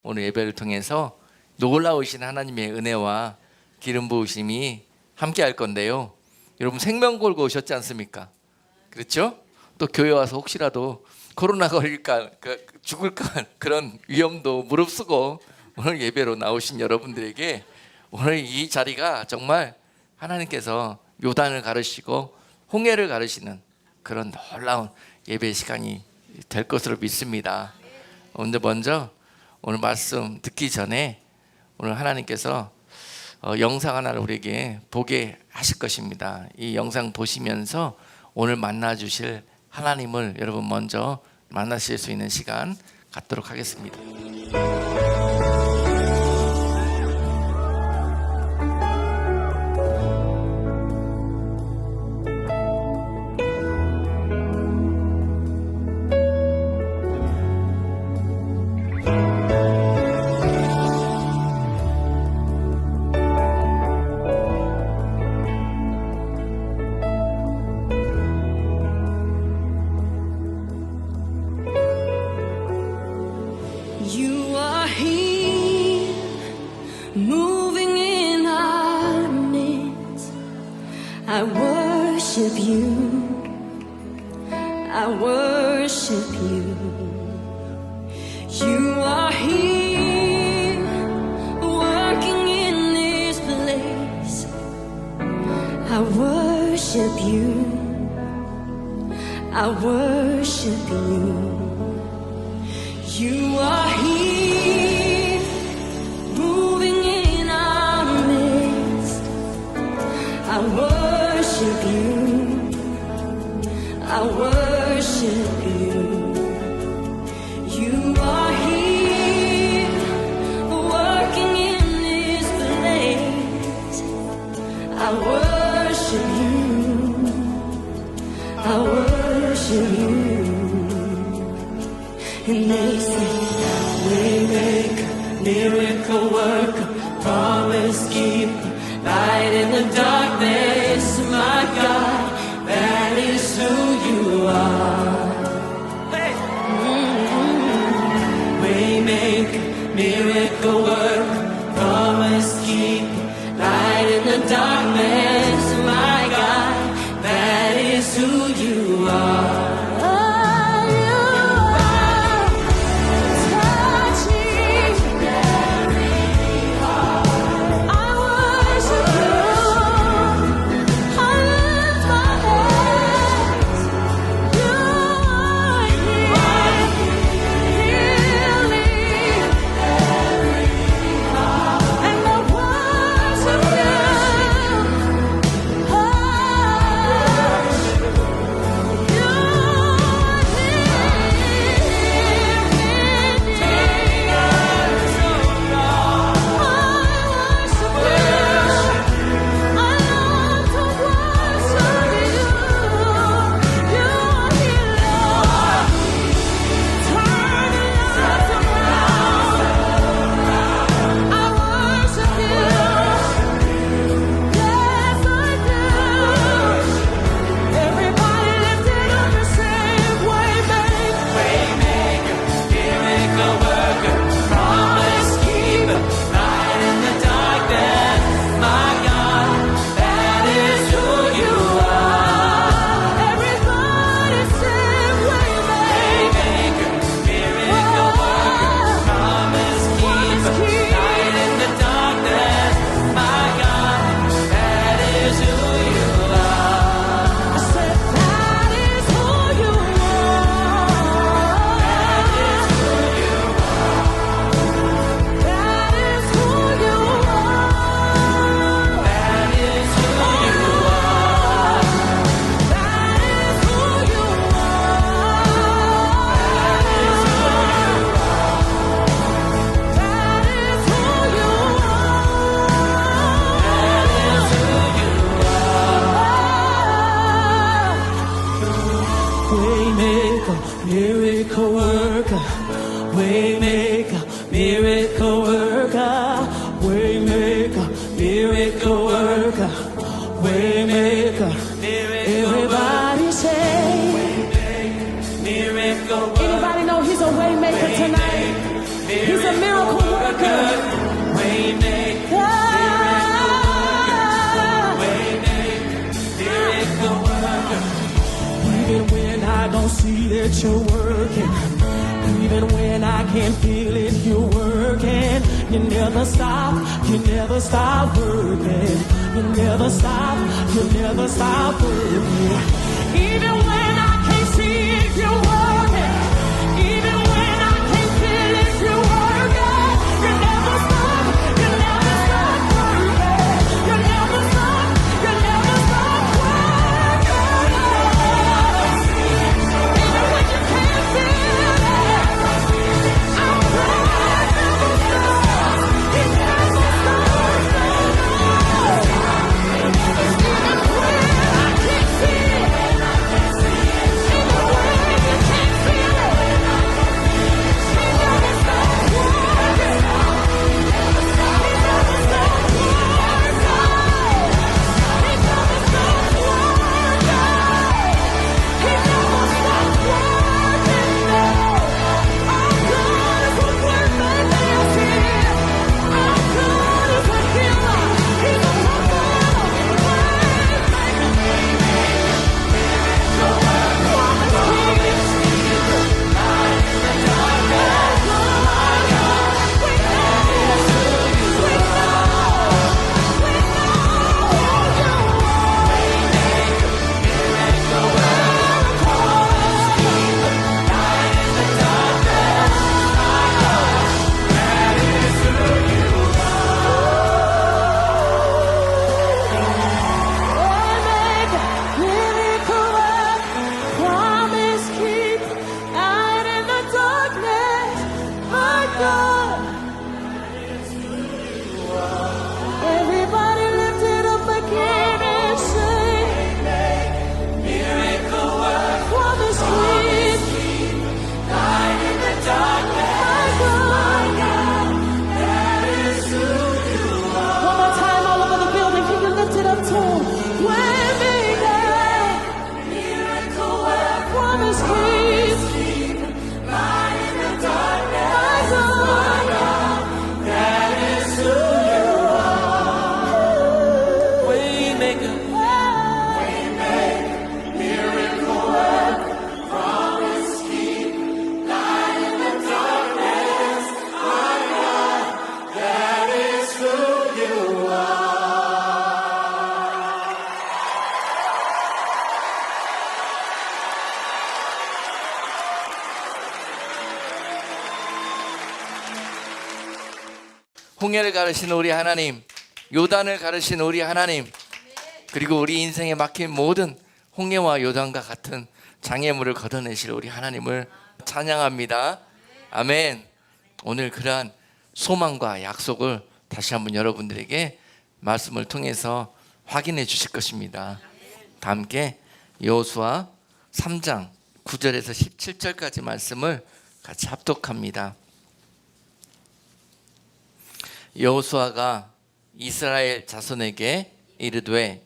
오늘 예배를 통해서 놀라우신 하나님의 은혜와 기름 부으심이 함께 할 건데요. 여러분 생명 걸고 오셨지 않습니까? 그렇죠? 또 교회 와서 혹시라도 코로나 걸릴까 죽을까 그런 위험도 무릅쓰고 오늘 예배로 나오신 여러분들에게 오늘 이 자리가 정말 하나님께서 요단을 가르시고 홍해를 가르시는 그런 놀라운 예배 시간이 될 것으로 믿습니다. 먼저 오늘 말씀 듣기 전에 오늘 하나님께서 영상 하나를 우리에게 보게 하실 것입니다. 이 영상 보시면서 오늘 만나 주실 하나님을 여러분 먼저 만나실 수 있는 시간 갖도록 하겠습니다. You are here, moving in our midst. I worship you, I worship you. You are here, working in this place. I worship you, I worship you. You are here, moving in our midst. I worship you, I worship you. You are here, working in this place. I worship you, I worship you. And they say, Waymaker, miracle worker, promise keeper, light in the darkness, my God, that is who you are. Waymaker, miracle worker, promise keeper, light in the darkness, my God, that is who you are. Miracle worker, waymaker, miracle worker, waymaker, miracle worker, waymaker. Everybody say, waymaker, miracle worker. Anybody know he's a waymaker tonight? He's a miracle Even when I don't see that you're working, even when I can't feel it, you're working. You never stop working. You never stop working. Even when I can't see it, you're working. Even when I can't feel it, you're working. You never stop working. You never stop working. Even when you can't feel it, I'm right, never stop. He never stops. Even when I can't see it, even when you can't feel it, he never stops working. He never stops working. He never stops working. He never stops working. Our God is a waymaker, yes, He is. Our God is a healer. He's a everybody lift it up again and sing. Miracle work, promise keep, light in the darkness. My God, that is who you are. One more time, all over the building, can you lift it up to Him? Waymaker, miracle work, promise keep, light in the darkness. My God, that is who you are. Waymaker, miracle work, promise keep, light in the darkness. My God, that is who you are. 홍해를 가르신 우리 하나님, 요단을 가르신 우리 하나님, 그리고 우리 인생에 막힌 모든 홍해와 요단과 같은 장애물을 걷어내실 우리 하나님을 찬양합니다. 아멘. 오늘 그러한 소망과 약속을 다시 한번 여러분들에게 말씀을 통해서 확인해 주실 것입니다. 다 함께 여호수아 3장 9절에서 17절까지 말씀을 같이 합독합니다. 여호수아가 이스라엘 자손에게 이르되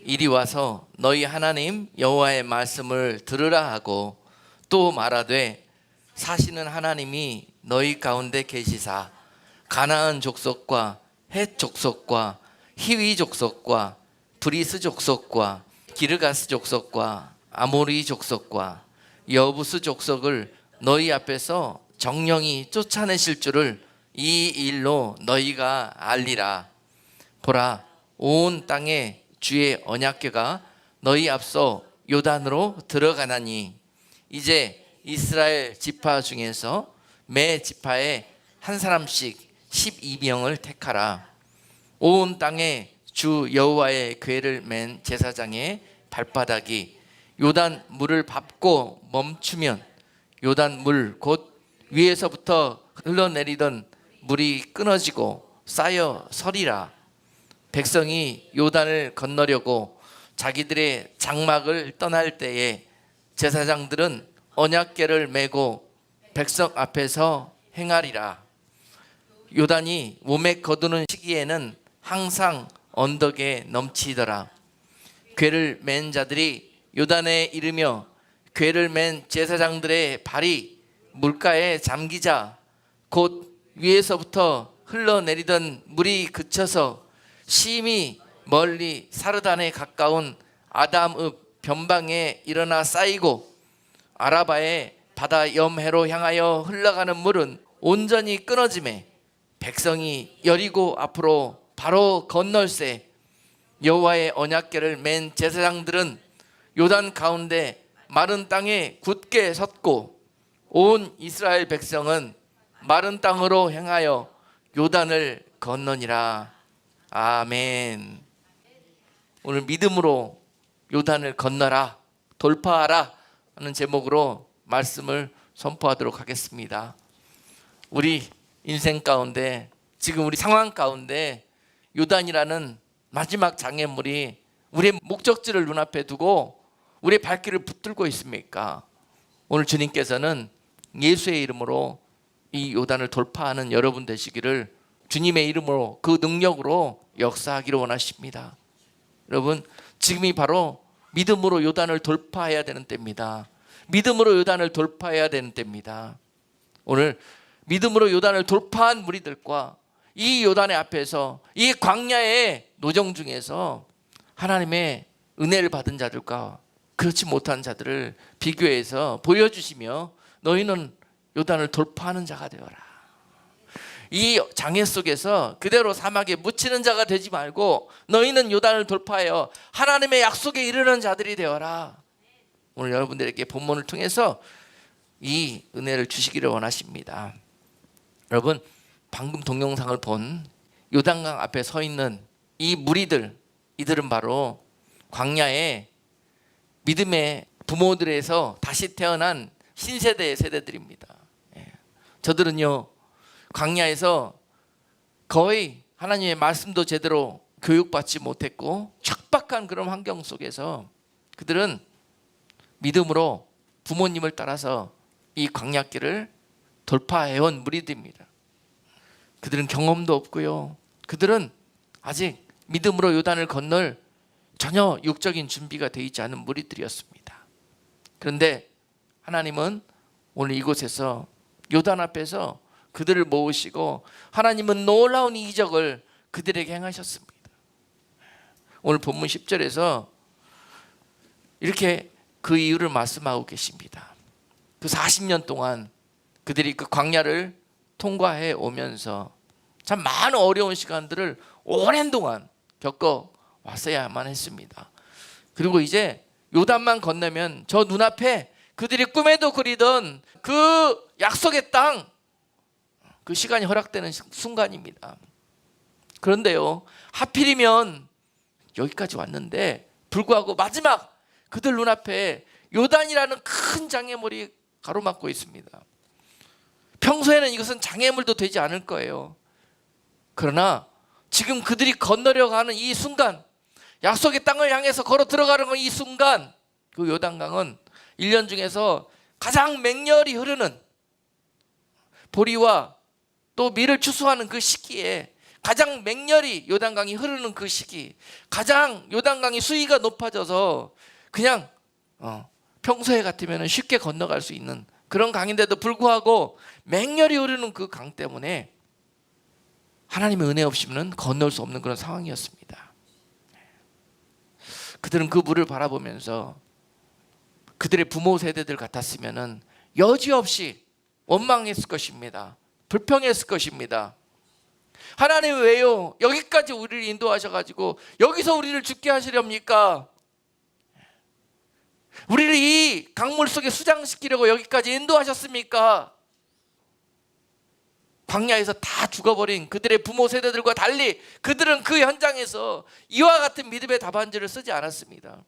이리 와서 너희 하나님 여호와의 말씀을 들으라 하고 또 말하되 사시는 하나님이 너희 가운데 계시사 가나안 족속과 헷 족속과 히위 족속과 브리스 족속과 기르가스 족속과 아모리 족속과 여부스 족속을 너희 앞에서 정령이 쫓아내실 줄을 이 일로 너희가 알리라. 보라, 온 땅에 주의 언약궤가 너희 앞서 요단으로 들어가나니 이제 이스라엘 지파 중에서 매 지파에 한 사람씩 12명을 택하라. 온 땅에 주 여호와의 궤를 맨 제사장의 발바닥이 요단 물을 밟고 멈추면 요단 물 곧 위에서부터 흘러내리던 물이 끊어지고 쌓여 서리라. 백성이 요단을 건너려고 자기들의 장막을 떠날 때에 제사장들은 언약궤를 메고 백성 앞에서 행하리라. 요단이 몸에 거두는 시기에는 항상 언덕에 넘치더라. 궤를 맨 자들이 요단에 이르며 궤를 맨 제사장들의 발이 물가에 잠기자 곧 위에서부터 흘러내리던 물이 그쳐서 심히 멀리 사르단에 가까운 아담읍 변방에 일어나 쌓이고 아라바의 바다 염해로 향하여 흘러가는 물은 온전히 끊어짐에 백성이 여리고 앞으로 바로 건널새 여호와의 언약궤를 맨 제사장들은 요단 가운데 마른 땅에 굳게 섰고 온 이스라엘 백성은 마른 땅으로 향하여 요단을 건너니라. 아멘. 오늘 믿음으로 요단을 건너라, 돌파하라 하는 제목으로 말씀을 선포하도록 하겠습니다. 우리 인생 가운데, 지금 우리 상황 가운데 요단이라는 마지막 장애물이 우리의 목적지를 눈앞에 두고 우리의 발길을 붙들고 있습니까? 오늘 주님께서는 예수의 이름으로 이 요단을 돌파하는 여러분 되시기를 주님의 이름으로 그 능력으로 역사하기를 원하십니다. 여러분, 지금이 바로 믿음으로 요단을 돌파해야 되는 때입니다. 믿음으로 요단을 돌파해야 되는 때입니다. 오늘 믿음으로 요단을 돌파한 무리들과 이 요단의 앞에서 이 광야의 노정 중에서 하나님의 은혜를 받은 자들과 그렇지 못한 자들을 비교해서 보여주시며 너희는 요단을 돌파하는 자가 되어라. 이 장애 속에서 그대로 사막에 묻히는 자가 되지 말고 너희는 요단을 돌파하여 하나님의 약속에 이르는 자들이 되어라. 오늘 여러분들에게 본문을 통해서 이 은혜를 주시기를 원하십니다. 여러분, 방금 동영상을 본 요단강 앞에 서 있는 이 무리들, 이들은 바로 광야의 믿음의 부모들에서 다시 태어난 신세대의 세대들입니다. 저들은요, 광야에서 거의 하나님의 말씀도 제대로 교육받지 못했고 척박한 그런 환경 속에서 그들은 믿음으로 부모님을 따라서 이 광야길을 돌파해온 무리들입니다. 그들은 경험도 없고요, 그들은 아직 믿음으로 요단을 건널 전혀 육적인 준비가 되어 있지 않은 무리들이었습니다. 그런데 하나님은 오늘 이곳에서 요단 앞에서 그들을 모으시고 하나님은 놀라운 이적을 그들에게 행하셨습니다. 오늘 본문 10절에서 이렇게 그 이유를 말씀하고 계십니다. 그 40년 동안 그들이 그 광야를 통과해 오면서 참 많은 어려운 시간들을 오랜 동안 겪어 왔어야만 했습니다. 그리고 이제 요단만 건너면 저 눈앞에 그들이 꿈에도 그리던 그 약속의 땅, 그 시간이 허락되는 순간입니다. 그런데요, 하필이면 여기까지 왔는데 불구하고 마지막 그들 눈앞에 요단이라는 큰 장애물이 가로막고 있습니다. 평소에는 이것은 장애물도 되지 않을 거예요. 그러나 지금 그들이 건너려고 하는 이 순간, 약속의 땅을 향해서 걸어 들어가는 이 순간, 그 요단강은 1년 중에서 가장 맹렬히 흐르는, 보리와 또 밀을 추수하는 그 시기에 가장 맹렬히 요단강이 흐르는 그 시기, 가장 요단강이 수위가 높아져서 그냥 평소에 같으면 쉽게 건너갈 수 있는 그런 강인데도 불구하고 맹렬히 흐르는 그 강 때문에 하나님의 은혜 없이는 건널 수 없는 그런 상황이었습니다. 그들은 그 물을 바라보면서 그들의 부모 세대들 같았으면 여지없이 원망했을 것입니다. 불평했을 것입니다. 하나님 왜요? 여기까지 우리를 인도하셔가지고 여기서 우리를 죽게 하시렵니까? 우리를 이 강물 속에 수장시키려고 여기까지 인도하셨습니까? 광야에서 다 죽어버린 그들의 부모 세대들과 달리 그들은 그 현장에서 이와 같은 믿음의 답안지를 쓰지 않았습니다.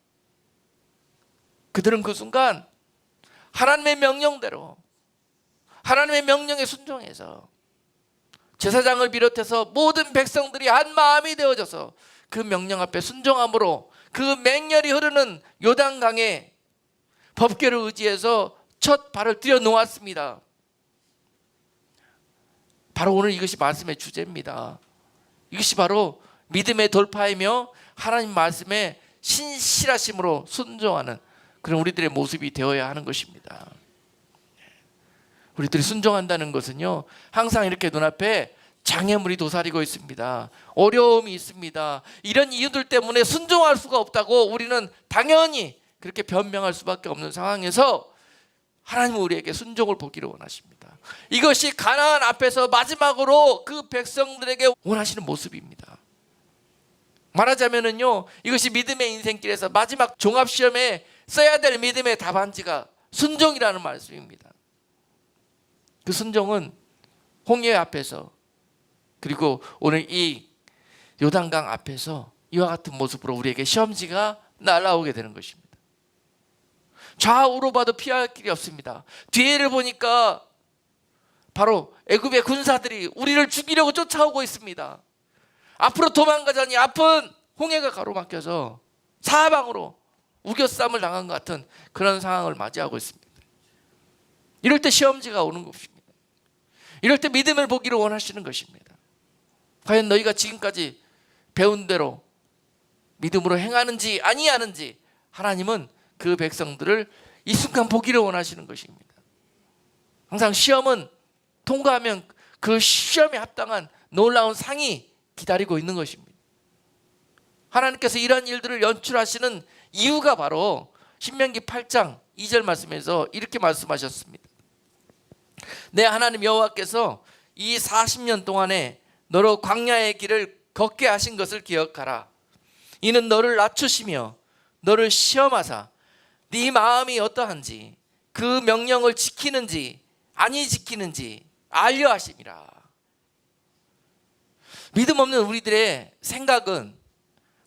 그들은 그 순간 하나님의 명령대로, 하나님의 명령에 순종해서 제사장을 비롯해서 모든 백성들이 한 마음이 되어져서 그 명령 앞에 순종함으로 그 맹렬히 흐르는 요단강에 법궤를 의지해서 첫 발을 들여 놓았습니다. 바로 오늘 이것이 말씀의 주제입니다. 이것이 바로 믿음의 돌파이며 하나님 말씀에 신실하심으로 순종하는 그런 우리들의 모습이 되어야 하는 것입니다. 우리들이 순종한다는 것은요, 항상 이렇게 눈앞에 장애물이 도사리고 있습니다. 어려움이 있습니다. 이런 이유들 때문에 순종할 수가 없다고 우리는 당연히 그렇게 변명할 수밖에 없는 상황에서 하나님은 우리에게 순종을 보기를 원하십니다. 이것이 가나안 앞에서 마지막으로 그 백성들에게 원하시는 모습입니다. 말하자면은요, 이것이 믿음의 인생길에서 마지막 종합시험에 써야 될 믿음의 답안지가 순종이라는 말씀입니다. 그 순종은 홍해 앞에서, 그리고 오늘 이 요단강 앞에서 이와 같은 모습으로 우리에게 시험지가 날아오게 되는 것입니다. 좌우로 봐도 피할 길이 없습니다. 뒤에를 보니까 바로 애굽의 군사들이 우리를 죽이려고 쫓아오고 있습니다. 앞으로 도망가자니 앞은 홍해가 가로막혀서 사방으로 우겨쌈을 당한 것 같은 그런 상황을 맞이하고 있습니다. 이럴 때 시험지가 오는 것입니다. 이럴 때 믿음을 보기를 원하시는 것입니다. 과연 너희가 지금까지 배운 대로 믿음으로 행하는지 아니하는지 하나님은 그 백성들을 이 순간 보기를 원하시는 것입니다. 항상 시험은 통과하면 그 시험에 합당한 놀라운 상이 기다리고 있는 것입니다. 하나님께서 이러한 일들을 연출하시는 이유가 바로 신명기 8장 2절 말씀에서 이렇게 말씀하셨습니다. 내 하나님 여호와께서 이 40년 동안에 너로 광야의 길을 걷게 하신 것을 기억하라. 이는 너를 낮추시며 너를 시험하사 네 마음이 어떠한지 그 명령을 지키는지 아니 지키는지 알려 하심이라. 믿음 없는 우리들의 생각은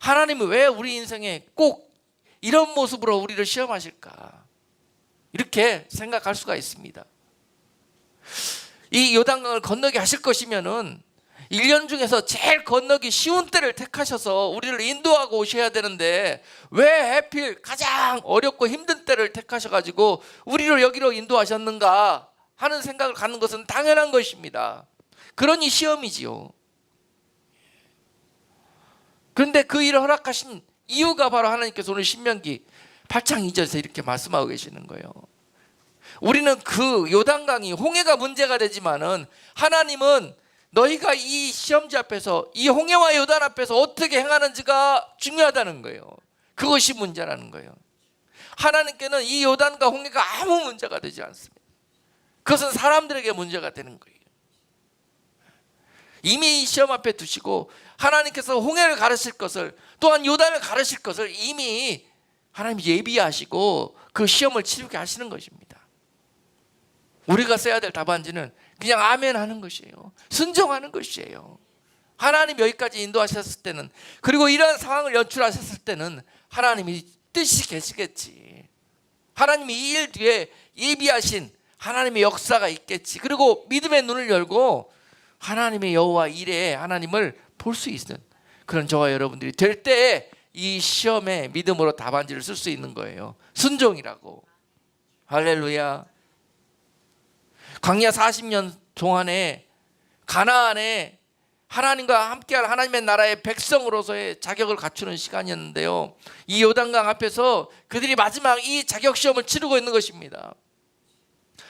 하나님은 왜 우리 인생에 꼭 이런 모습으로 우리를 시험하실까, 이렇게 생각할 수가 있습니다. 이 요단강을 건너게 하실 것이면은 1년 중에서 제일 건너기 쉬운 때를 택하셔서 우리를 인도하고 오셔야 되는데 왜 하필 가장 어렵고 힘든 때를 택하셔가지고 우리를 여기로 인도하셨는가 하는 생각을 갖는 것은 당연한 것입니다. 그러니 시험이지요. 그런데 그 일을 허락하신 이유가 바로 하나님께서 오늘 신명기 8장 2절에서 이렇게 말씀하고 계시는 거예요. 우리는 그 요단강이 홍해가 문제가 되지만은 하나님은 너희가 이 시험지 앞에서 이 홍해와 요단 앞에서 어떻게 행하는지가 중요하다는 거예요. 그것이 문제라는 거예요. 하나님께는 이 요단과 홍해가 아무 문제가 되지 않습니다. 그것은 사람들에게 문제가 되는 거예요. 이미 이 시험 앞에 두시고 하나님께서 홍해를 가르칠 것을, 또한 요단을 가르칠 것을 이미 하나님이 예비하시고 그 시험을 치르게 하시는 것입니다. 우리가 써야 될 답안지는 그냥 아멘 하는 것이에요. 순종하는 것이에요. 하나님 여기까지 인도하셨을 때는, 그리고 이런 상황을 연출하셨을 때는 하나님이 뜻이 계시겠지. 하나님이 이 일 뒤에 예비하신 하나님의 역사가 있겠지. 그리고 믿음의 눈을 열고 하나님의 여호와 일에 하나님을 볼 수 있는 그런 저와 여러분들이 될 때에 이 시험에 믿음으로 답안지를 쓸 수 있는 거예요. 순종이라고. 할렐루야. 광야 40년 동안에 가나안에 하나님과 함께할 하나님의 나라의 백성으로서의 자격을 갖추는 시간이었는데요, 이 요단강 앞에서 그들이 마지막 이 자격 시험을 치르고 있는 것입니다.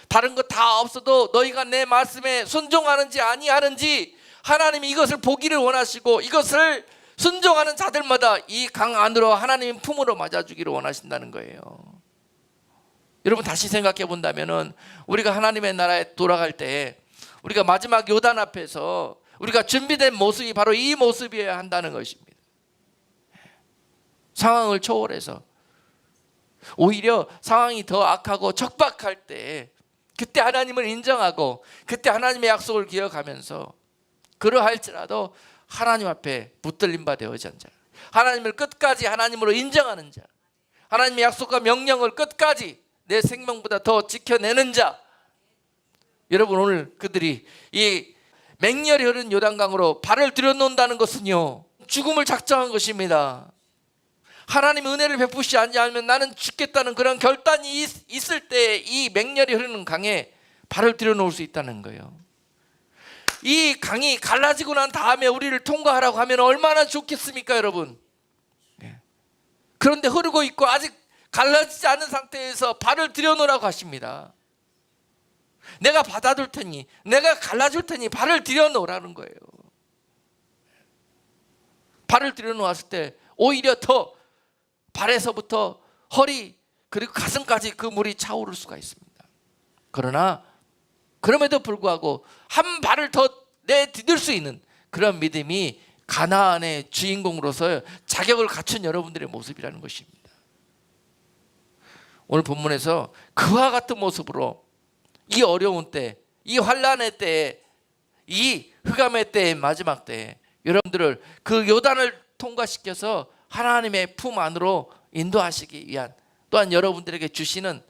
다른 것 다 없어도 너희가 내 말씀에 순종하는지 아니하는지 하나님이 이것을 보기를 원하시고 이것을 순종하는 자들마다 이 강 안으로 하나님 품으로 맞아주기를 원하신다는 거예요. 여러분 다시 생각해 본다면은 우리가 하나님의 나라에 돌아갈 때 우리가 마지막 요단 앞에서 우리가 준비된 모습이 바로 이 모습이어야 한다는 것입니다. 상황을 초월해서 오히려 상황이 더 악하고 척박할 때 그때 하나님을 인정하고 그때 하나님의 약속을 기억하면서 그러할지라도 하나님 앞에 붙들림 바 되어진 자, 하나님을 끝까지 하나님으로 인정하는 자, 하나님의 약속과 명령을 끝까지 내 생명보다 더 지켜내는 자. 여러분 오늘 그들이 이 맹렬히 흐르는 요단강으로 발을 들여놓는다는 것은요, 죽음을 작정한 것입니다. 하나님 은혜를 베푸시지 않으면 나는 죽겠다는 그런 결단이 있을 때 이 맹렬히 흐르는 강에 발을 들여놓을 수 있다는 거예요. 이 강이 갈라지고 난 다음에 우리를 통과하라고 하면 얼마나 좋겠습니까 여러분. 그런데 흐르고 있고 아직 갈라지지 않은 상태에서 발을 들여놓으라고 하십니다. 내가 받아줄 테니, 내가 갈라줄 테니 발을 들여놓으라는 거예요. 발을 들여놓았을 때 오히려 더 발에서부터 허리 그리고 가슴까지 그 물이 차오를 수가 있습니다. 그러나 그럼에도 불구하고 한 발을 더 내디딜 수 있는 그런 믿음이 가나안의 주인공으로서 자격을 갖춘 여러분들의 모습이라는 것입니다. 오늘 본문에서 그와 같은 모습으로 이 어려운 때, 이 환난의 때에, 이 흑암의 때의 마지막 때에 여러분들을 그 요단을 통과시켜서 하나님의 품 안으로 인도하시기 위한 또한 여러분들에게 주시는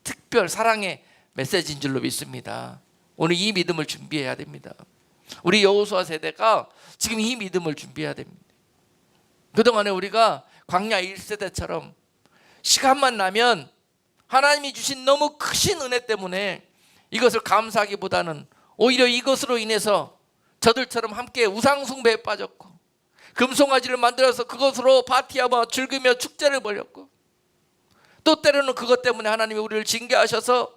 특별 사랑의 메시지인 줄로 믿습니다. 오늘 이 믿음을 준비해야 됩니다. 우리 여호수아 세대가 지금 이 믿음을 준비해야 됩니다. 그동안에 우리가 광야 1세대처럼 시간만 나면 하나님이 주신 너무 크신 은혜 때문에 이것을 감사하기보다는 오히려 이것으로 인해서 저들처럼 함께 우상숭배에 빠졌고 금송아지를 만들어서 그것으로 파티하며 즐기며 축제를 벌였고 또 때로는 그것 때문에 하나님이 우리를 징계하셔서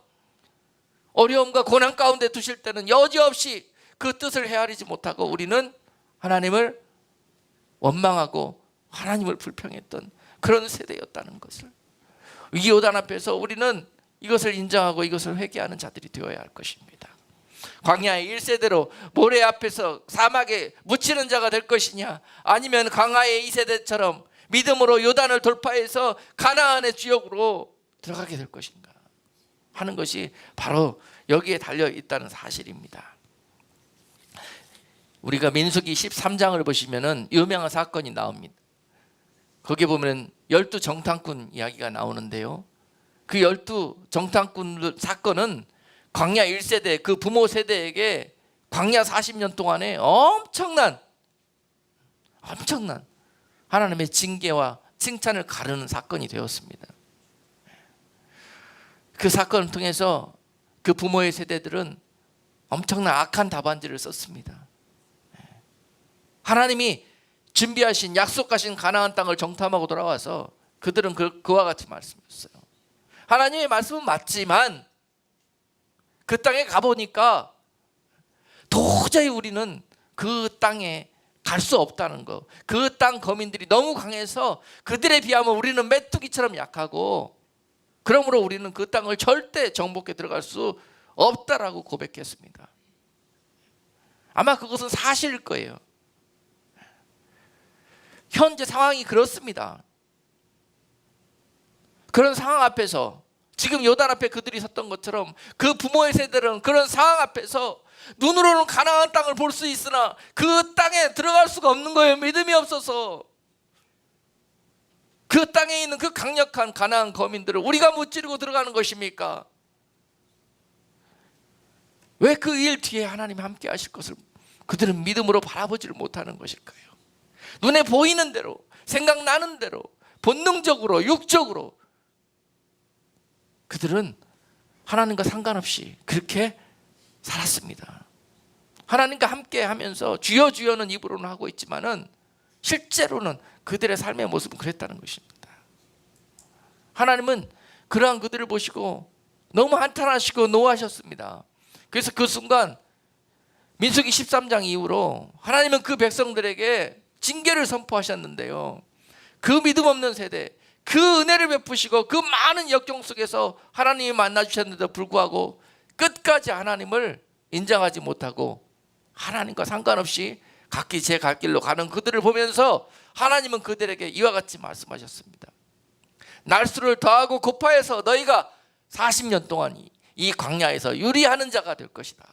어려움과 고난 가운데 두실 때는 여지없이 그 뜻을 헤아리지 못하고 우리는 하나님을 원망하고 하나님을 불평했던 그런 세대였다는 것을, 이 요단 앞에서 우리는 이것을 인정하고 이것을 회개하는 자들이 되어야 할 것입니다. 광야의 1세대로 모래 앞에서 사막에 묻히는 자가 될 것이냐, 아니면 광야의 2세대처럼 믿음으로 요단을 돌파해서 가나안의 지역으로 들어가게 될 것인가 하는 것이 바로 여기에 달려 있다는 사실입니다. 우리가 민수기 13장을 보시면은 유명한 사건이 나옵니다. 거기에 보면 12 정탐꾼 이야기가 나오는데요. 그 12 정탐꾼 사건은 광야 1세대 그 부모 세대에게 광야 40년 동안에 엄청난 하나님의 징계와 칭찬을 가르는 사건이 되었습니다. 그 사건을 통해서 그 부모의 세대들은 엄청난 악한 답안지를 썼습니다. 하나님이 준비하신 약속하신 가나안 땅을 정탐하고 돌아와서 그들은 그와 같이 말씀했어요. 하나님의 말씀은 맞지만 그 땅에 가보니까 도저히 우리는 그 땅에 갈 수 없다는 거, 그 땅 거민들이 너무 강해서 그들에 비하면 우리는 메뚜기처럼 약하고 그러므로 우리는 그 땅을 절대 정복해 들어갈 수 없다라고 고백했습니다. 아마 그것은 사실일 거예요. 현재 상황이 그렇습니다. 그런 상황 앞에서 지금 요단 앞에 그들이 섰던 것처럼 그 부모의 세대들은 그런 상황 앞에서 눈으로는 가나안 땅을 볼 수 있으나 그 땅에 들어갈 수가 없는 거예요. 믿음이 없어서. 그 땅에 있는 그 강력한 가나안 거민들을 우리가 무찌르고 들어가는 것입니까? 왜 그 일 뒤에 하나님이 함께 하실 것을 그들은 믿음으로 바라보지를 못하는 것일까요? 눈에 보이는 대로, 생각나는 대로, 본능적으로, 육적으로 그들은 하나님과 상관없이 그렇게 살았습니다. 하나님과 함께 하면서 주여 주여는 입으로는 하고 있지만은 실제로는 그들의 삶의 모습은 그랬다는 것입니다. 하나님은 그러한 그들을 보시고 너무 한탄하시고 노하셨습니다. 그래서 그 순간 민수기 13장 이후로 하나님은 그 백성들에게 징계를 선포하셨는데요. 그 믿음 없는 세대, 그 은혜를 베푸시고 그 많은 역경 속에서 하나님이 만나주셨는데도 불구하고 끝까지 하나님을 인정하지 못하고 하나님과 상관없이 각기 제 갈 길로 가는 그들을 보면서 하나님은 그들에게 이와 같이 말씀하셨습니다. 날수를 더하고 곱하여서 너희가 40년 동안 이 광야에서 유리하는 자가 될 것이다.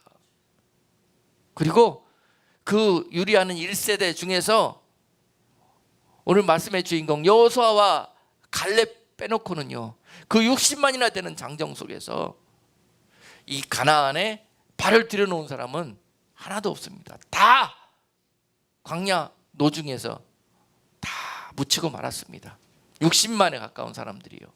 그리고 그 유리하는 1세대 중에서 오늘 말씀의 주인공 여호수아와 갈렙 빼놓고는요, 그 60만이나 되는 장정 속에서 이 가나안에 발을 들여놓은 사람은 하나도 없습니다. 다 광야 노중에서 다 묻히고 말았습니다. 60만에 가까운 사람들이요.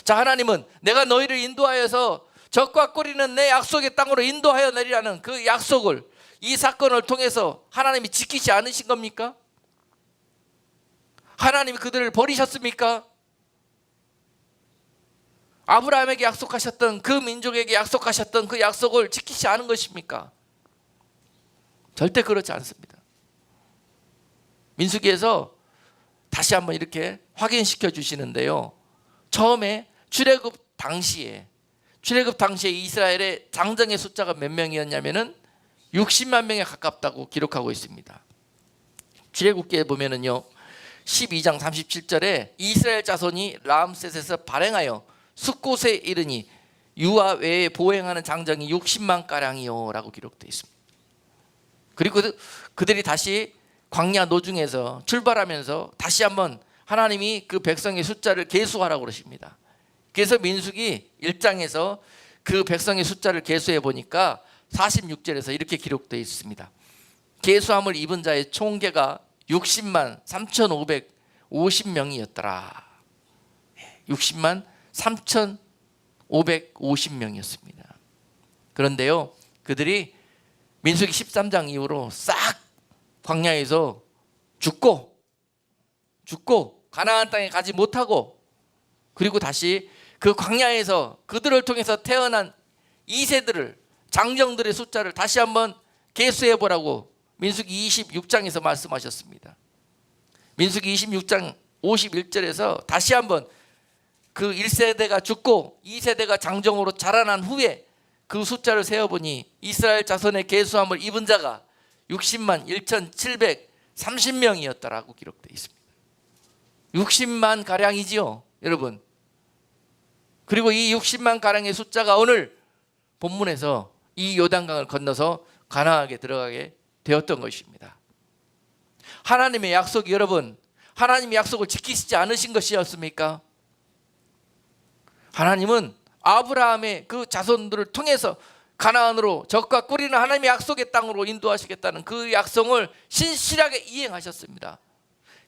자, 하나님은 내가 너희를 인도하여서 적과 꿀이는 내 약속의 땅으로 인도하여 내리라는 그 약속을 이 사건을 통해서 하나님이 지키지 않으신 겁니까? 하나님이 그들을 버리셨습니까? 아브라함에게 약속하셨던 그 민족에게 약속하셨던 그 약속을 지키지 않은 것입니까? 절대 그렇지 않습니다. 민수기에서 다시 한번 이렇게 확인시켜 주시는데요. 처음에 출애굽 당시에 이스라엘의 장정의 숫자가 몇 명이었냐면은 60만 명에 가깝다고 기록하고 있습니다. 출애굽기에 보면은요 12장 37절에 이스라엘 자손이 라암셋에서 발행하여 숫곳에 이르니 유아 외에 보행하는 장정이 60만 가량이요 라고 기록되어 있습니다. 그리고 그들이 다시 광야 노중에서 출발하면서 다시 한번 하나님이 그 백성의 숫자를 계수하라고 그러십니다. 그래서 민수기 1장에서 그 백성의 숫자를 계수해 보니까 46절에서 이렇게 기록되어 있습니다. 계수함을 입은 자의 총계가 60만 3,550명이었더라. 60만 3,550명이었습니다. 그런데요, 그들이 민수기 13장 이후로 싹 광야에서 죽고 가나안 땅에 가지 못하고, 그리고 다시 그 광야에서 그들을 통해서 태어난 2세들을, 장정들의 숫자를 다시 한번 계수해 보라고 민수기 26장에서 말씀하셨습니다. 민수기 26장 51절에서 다시 한번 그 1세대가 죽고 2세대가 장정으로 자라난 후에 그 숫자를 세어보니 이스라엘 자손의 계수함을 입은 자가 60만 1,730명이었다라고 기록되어 있습니다. 60만 가량이지요, 여러분. 그리고 이 60만 가량의 숫자가 오늘 본문에서 이 요단강을 건너서 가나안에 들어가게 되었던 것입니다. 하나님의 약속이, 여러분, 하나님의 약속을 지키시지 않으신 것이었습니까? 하나님은 아브라함의 그 자손들을 통해서 가나안으로, 적과 꿀이는 하나님의 약속의 땅으로 인도하시겠다는 그 약속을 신실하게 이행하셨습니다.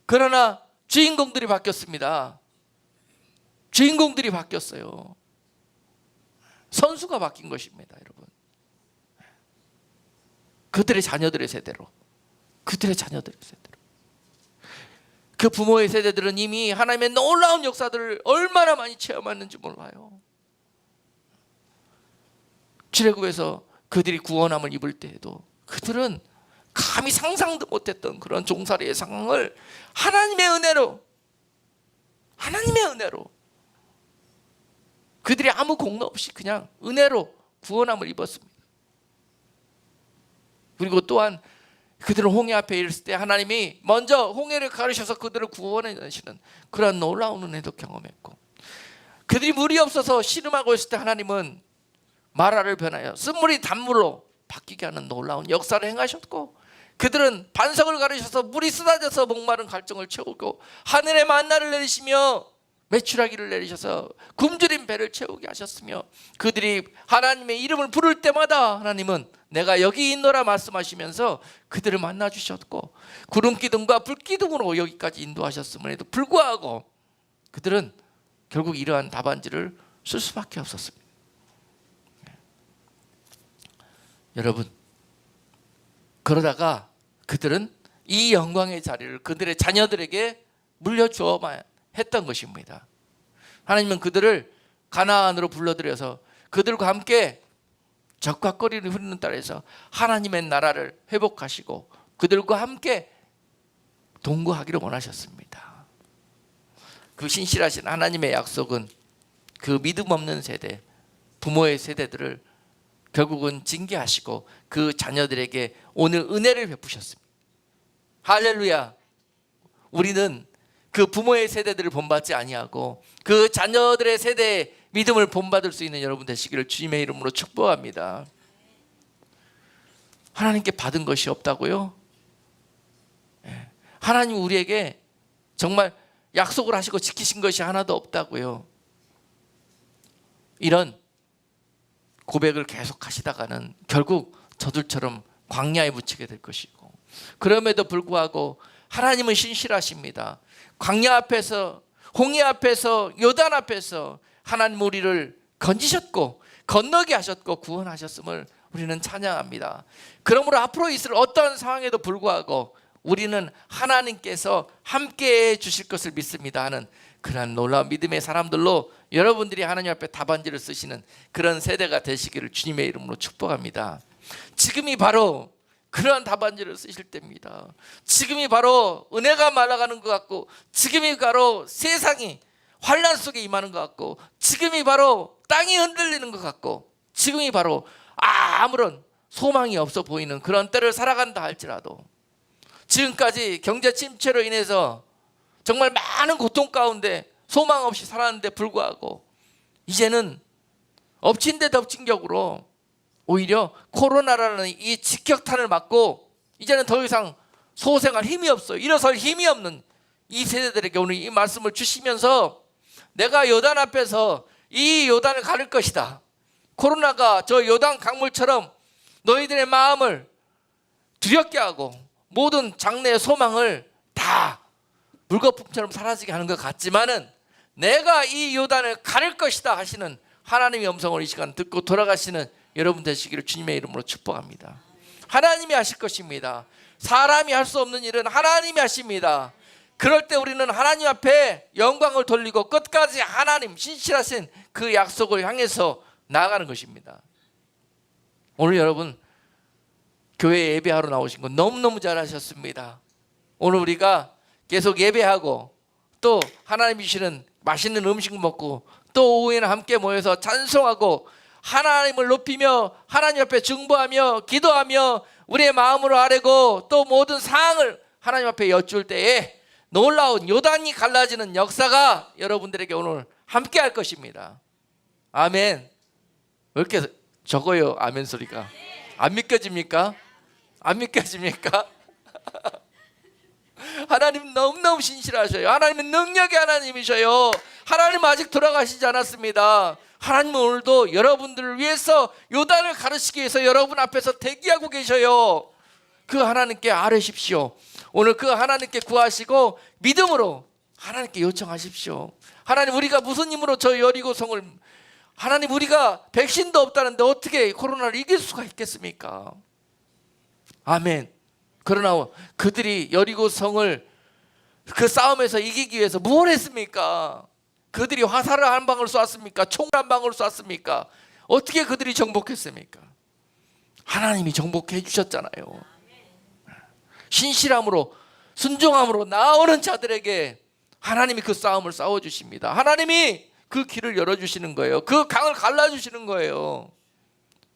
그러나 주인공들이 바뀌었습니다. 주인공들이 바뀌었어요. 선수가 바뀐 것입니다, 여러분. 그들의 자녀들의 세대로. 그 부모의 세대들은 이미 하나님의 놀라운 역사들을 얼마나 많이 체험했는지 몰라요. 출애굽에서 그들이 구원함을 입을 때에도 그들은 감히 상상도 못했던 그런 종살이의 상황을 하나님의 은혜로 그들이 아무 공로 없이 그냥 은혜로 구원함을 입었습니다. 그리고 또한 그들은 홍해 앞에 이르을 때 하나님이 먼저 홍해를 가르셔서 그들을 구원해 내시는 그런 놀라운 은혜도 경험했고, 그들이 물이 없어서 씨름하고 있을 때 하나님은 마라를 변하여 쓴물이 단물로 바뀌게 하는 놀라운 역사를 행하셨고, 그들은 반석을 가르셔서 물이 쏟아져서 목마른 갈증을 채우고, 하늘의 만나를 내리시며 메추라기를 내리셔서 굶주린 배를 채우게 하셨으며, 그들이 하나님의 이름을 부를 때마다 하나님은 내가 여기 있노라 말씀하시면서 그들을 만나 주셨고, 구름 기둥과 불 기둥으로 여기까지 인도하셨음에도 불구하고 그들은 결국 이러한 답안지를 쓸 수밖에 없었습니다. 여러분, 그러다가 그들은 이 영광의 자리를 그들의 자녀들에게 물려주어만 했던 것입니다. 하나님은 그들을 가나안으로 불러들여서 그들과 함께 적과 꼬리를 흐르는 땅에서 하나님의 나라를 회복하시고 그들과 함께 동거하기를 원하셨습니다. 그 신실하신 하나님의 약속은 그 믿음 없는 세대, 부모의 세대들을 결국은 징계하시고 그 자녀들에게 오늘 은혜를 베푸셨습니다. 할렐루야. 우리는 그 부모의 세대들을 본받지 아니하고 그 자녀들의 세대의 믿음을 본받을 수 있는 여러분 되시기를 주님의 이름으로 축복합니다. 하나님께 받은 것이 없다고요? 하나님 우리에게 정말 약속을 하시고 지키신 것이 하나도 없다고요? 이런 고백을 계속 하시다가는 결국 저들처럼 광야에 묻히게 될 것이고, 그럼에도 불구하고 하나님은 신실하십니다. 광야 앞에서, 홍해 앞에서, 요단 앞에서 하나님 우리를 건지셨고 건너게 하셨고 구원하셨음을 우리는 찬양합니다. 그러므로 앞으로 있을 어떤 상황에도 불구하고 우리는 하나님께서 함께해 주실 것을 믿습니다 하는 그러한 놀라운 믿음의 사람들로 여러분들이 하나님 앞에 답안지를 쓰시는 그런 세대가 되시기를 주님의 이름으로 축복합니다. 지금이 바로 그러한 답안지를 쓰실 때입니다. 지금이 바로 은혜가 말라가는 것 같고, 지금이 바로 세상이 환난 속에 임하는 것 같고, 지금이 바로 땅이 흔들리는 것 같고, 지금이 바로 아무런 소망이 없어 보이는 그런 때를 살아간다 할지라도, 지금까지 경제 침체로 인해서 정말 많은 고통 가운데 소망 없이 살았는데 불구하고, 이제는 엎친 데 덮친 격으로 오히려 코로나라는 이 직격탄을 맞고 이제는 더 이상 소생할 힘이 없어요. 일어설 힘이 없는 이 세대들에게 오늘 이 말씀을 주시면서, 내가 요단 앞에서 이 요단을 가를 것이다. 코로나가 저 요단 강물처럼 너희들의 마음을 두렵게 하고 모든 장래의 소망을 다 물거품처럼 사라지게 하는 것 같지만은, 내가 이 요단을 가를 것이다 하시는 하나님의 음성을 이 시간 듣고 돌아가시는 여러분 되시기를 주님의 이름으로 축복합니다. 하나님이 하실 것입니다. 사람이 할 수 없는 일은 하나님이 하십니다. 그럴 때 우리는 하나님 앞에 영광을 돌리고 끝까지 하나님 신실하신 그 약속을 향해서 나아가는 것입니다. 오늘 여러분 교회 예배하러 나오신 거 너무너무 잘하셨습니다. 오늘 우리가 계속 예배하고 또 하나님 주시는 맛있는 음식 먹고 또 오후에는 함께 모여서 찬송하고 하나님을 높이며 하나님 앞에 중보하며 기도하며 우리의 마음으로 아뢰고 또 모든 사항을 하나님 앞에 여쭐 때에 놀라운 요단이 갈라지는 역사가 여러분들에게 오늘 함께 할 것입니다. 아멘. 왜 이렇게 적어요? 아멘 소리가. 안 믿겨집니까? 안 믿겨집니까? 하나님 너무너무 신실하셔요. 하나님은 능력의 하나님이셔요. 하나님 아직 돌아가시지 않았습니다. 하나님은 오늘도 여러분들을 위해서 요단을 가르치기 위해서 여러분 앞에서 대기하고 계셔요. 그 하나님께 아뢰십시오. 오늘 그 하나님께 구하시고 믿음으로 하나님께 요청하십시오. 하나님, 우리가 무슨 힘으로 저 여리고성을, 하나님 우리가 백신도 없다는데 어떻게 코로나를 이길 수가 있겠습니까? 아멘. 그러나 그들이 여리고성을 그 싸움에서 이기기 위해서 뭘 했습니까? 그들이 화살을 한 방울 쐈습니까? 총을 한 방울 쐈습니까? 어떻게 그들이 정복했습니까? 하나님이 정복해 주셨잖아요. 신실함으로 순종함으로 나오는 자들에게 하나님이 그 싸움을 싸워주십니다. 하나님이 그 길을 열어주시는 거예요. 그 강을 갈라주시는 거예요.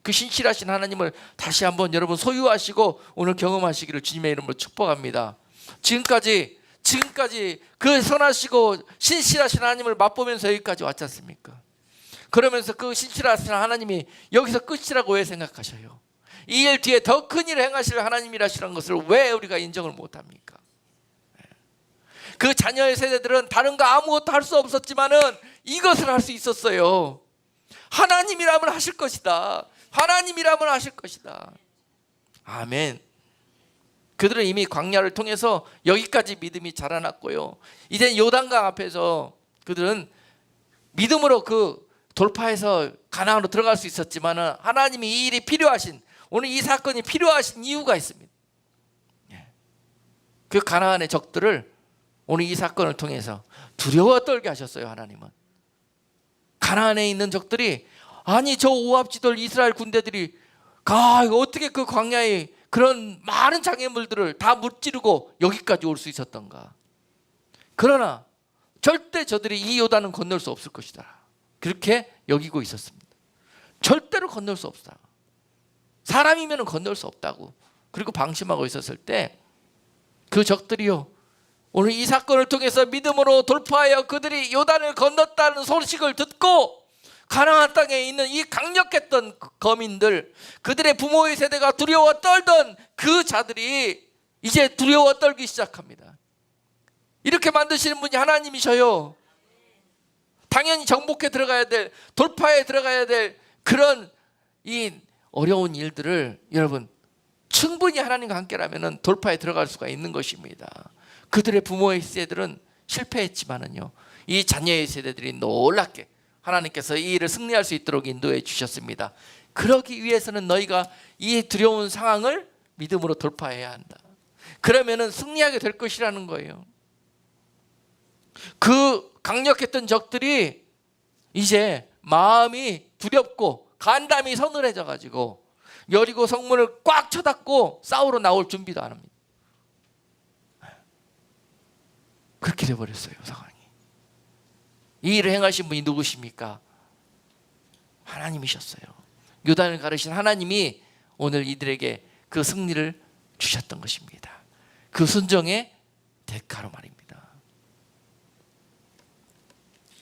그 신실하신 하나님을 다시 한번 여러분 소유하시고 오늘 경험하시기를 주님의 이름으로 축복합니다. 지금까지 그 선하시고 신실하신 하나님을 맛보면서 여기까지 왔지 않습니까? 그러면서 그 신실하신 하나님이 여기서 끝이라고 왜 생각하셔요? 이 일 뒤에 더 큰 일을 행하실 하나님이라시는 것을 왜 우리가 인정을 못합니까? 그 자녀의 세대들은 다른 거 아무것도 할 수 없었지만은 이것을 할 수 있었어요. 하나님이라면 하실 것이다. 하나님이라면 하실 것이다. 아멘. 그들은 이미 광야를 통해서 여기까지 믿음이 자라났고요. 이제 요단강 앞에서 그들은 믿음으로 그 돌파해서 가나안으로 들어갈 수 있었지만 하나님이 이 일이 필요하신, 오늘 이 사건이 필요하신 이유가 있습니다. 그 가나안의 적들을 오늘 이 사건을 통해서 두려워 떨게 하셨어요. 하나님은 가나안에 있는 적들이, 아니 저 오합지돌 이스라엘 군대들이 어떻게 그 광야에 그런 많은 장애물들을 다 무찌르고 여기까지 올 수 있었던가. 그러나 절대 저들이 이 요단은 건널 수 없을 것이다, 그렇게 여기고 있었습니다. 절대로 건널 수 없다. 사람이면 건널 수 없다고 그리고 방심하고 있었을 때 그 적들이요, 오늘 이 사건을 통해서 믿음으로 돌파하여 그들이 요단을 건넜다는 소식을 듣고 가나안 땅에 있는 이 강력했던 거민들, 그들의 부모의 세대가 두려워 떨던 그 자들이 이제 두려워 떨기 시작합니다. 이렇게 만드시는 분이 하나님이셔요. 당연히 정복해 들어가야 될, 돌파해 들어가야 될 그런 이 어려운 일들을 여러분 충분히 하나님과 함께라면 돌파해 들어갈 수가 있는 것입니다. 그들의 부모의 세대들은 실패했지만은요, 이 자녀의 세대들이 놀랍게 하나님께서 이 일을 승리할 수 있도록 인도해 주셨습니다. 그러기 위해서는 너희가 이 두려운 상황을 믿음으로 돌파해야 한다. 그러면은 승리하게 될 것이라는 거예요. 그 강력했던 적들이 이제 마음이 두렵고 간담이 서늘해져 가지고 여리고 성문을 꽉 쳐닫고 싸우러 나올 준비도 안 합니다. 그렇게 돼버렸어요, 상황이. 이 일을 행하신 분이 누구십니까? 하나님이셨어요. 요단을 가르신 하나님이 오늘 이들에게 그 승리를 주셨던 것입니다. 그 순종의 대가로 말입니다.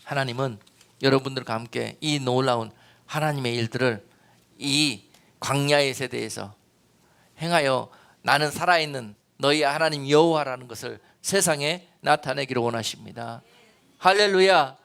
하나님은 여러분들과 함께 이 놀라운 하나님의 일들을 이 광야의 세대에서 행하여 나는 살아있는 너희 하나님 여호와라는 것을 세상에 나타내기를 원하십니다. 할렐루야.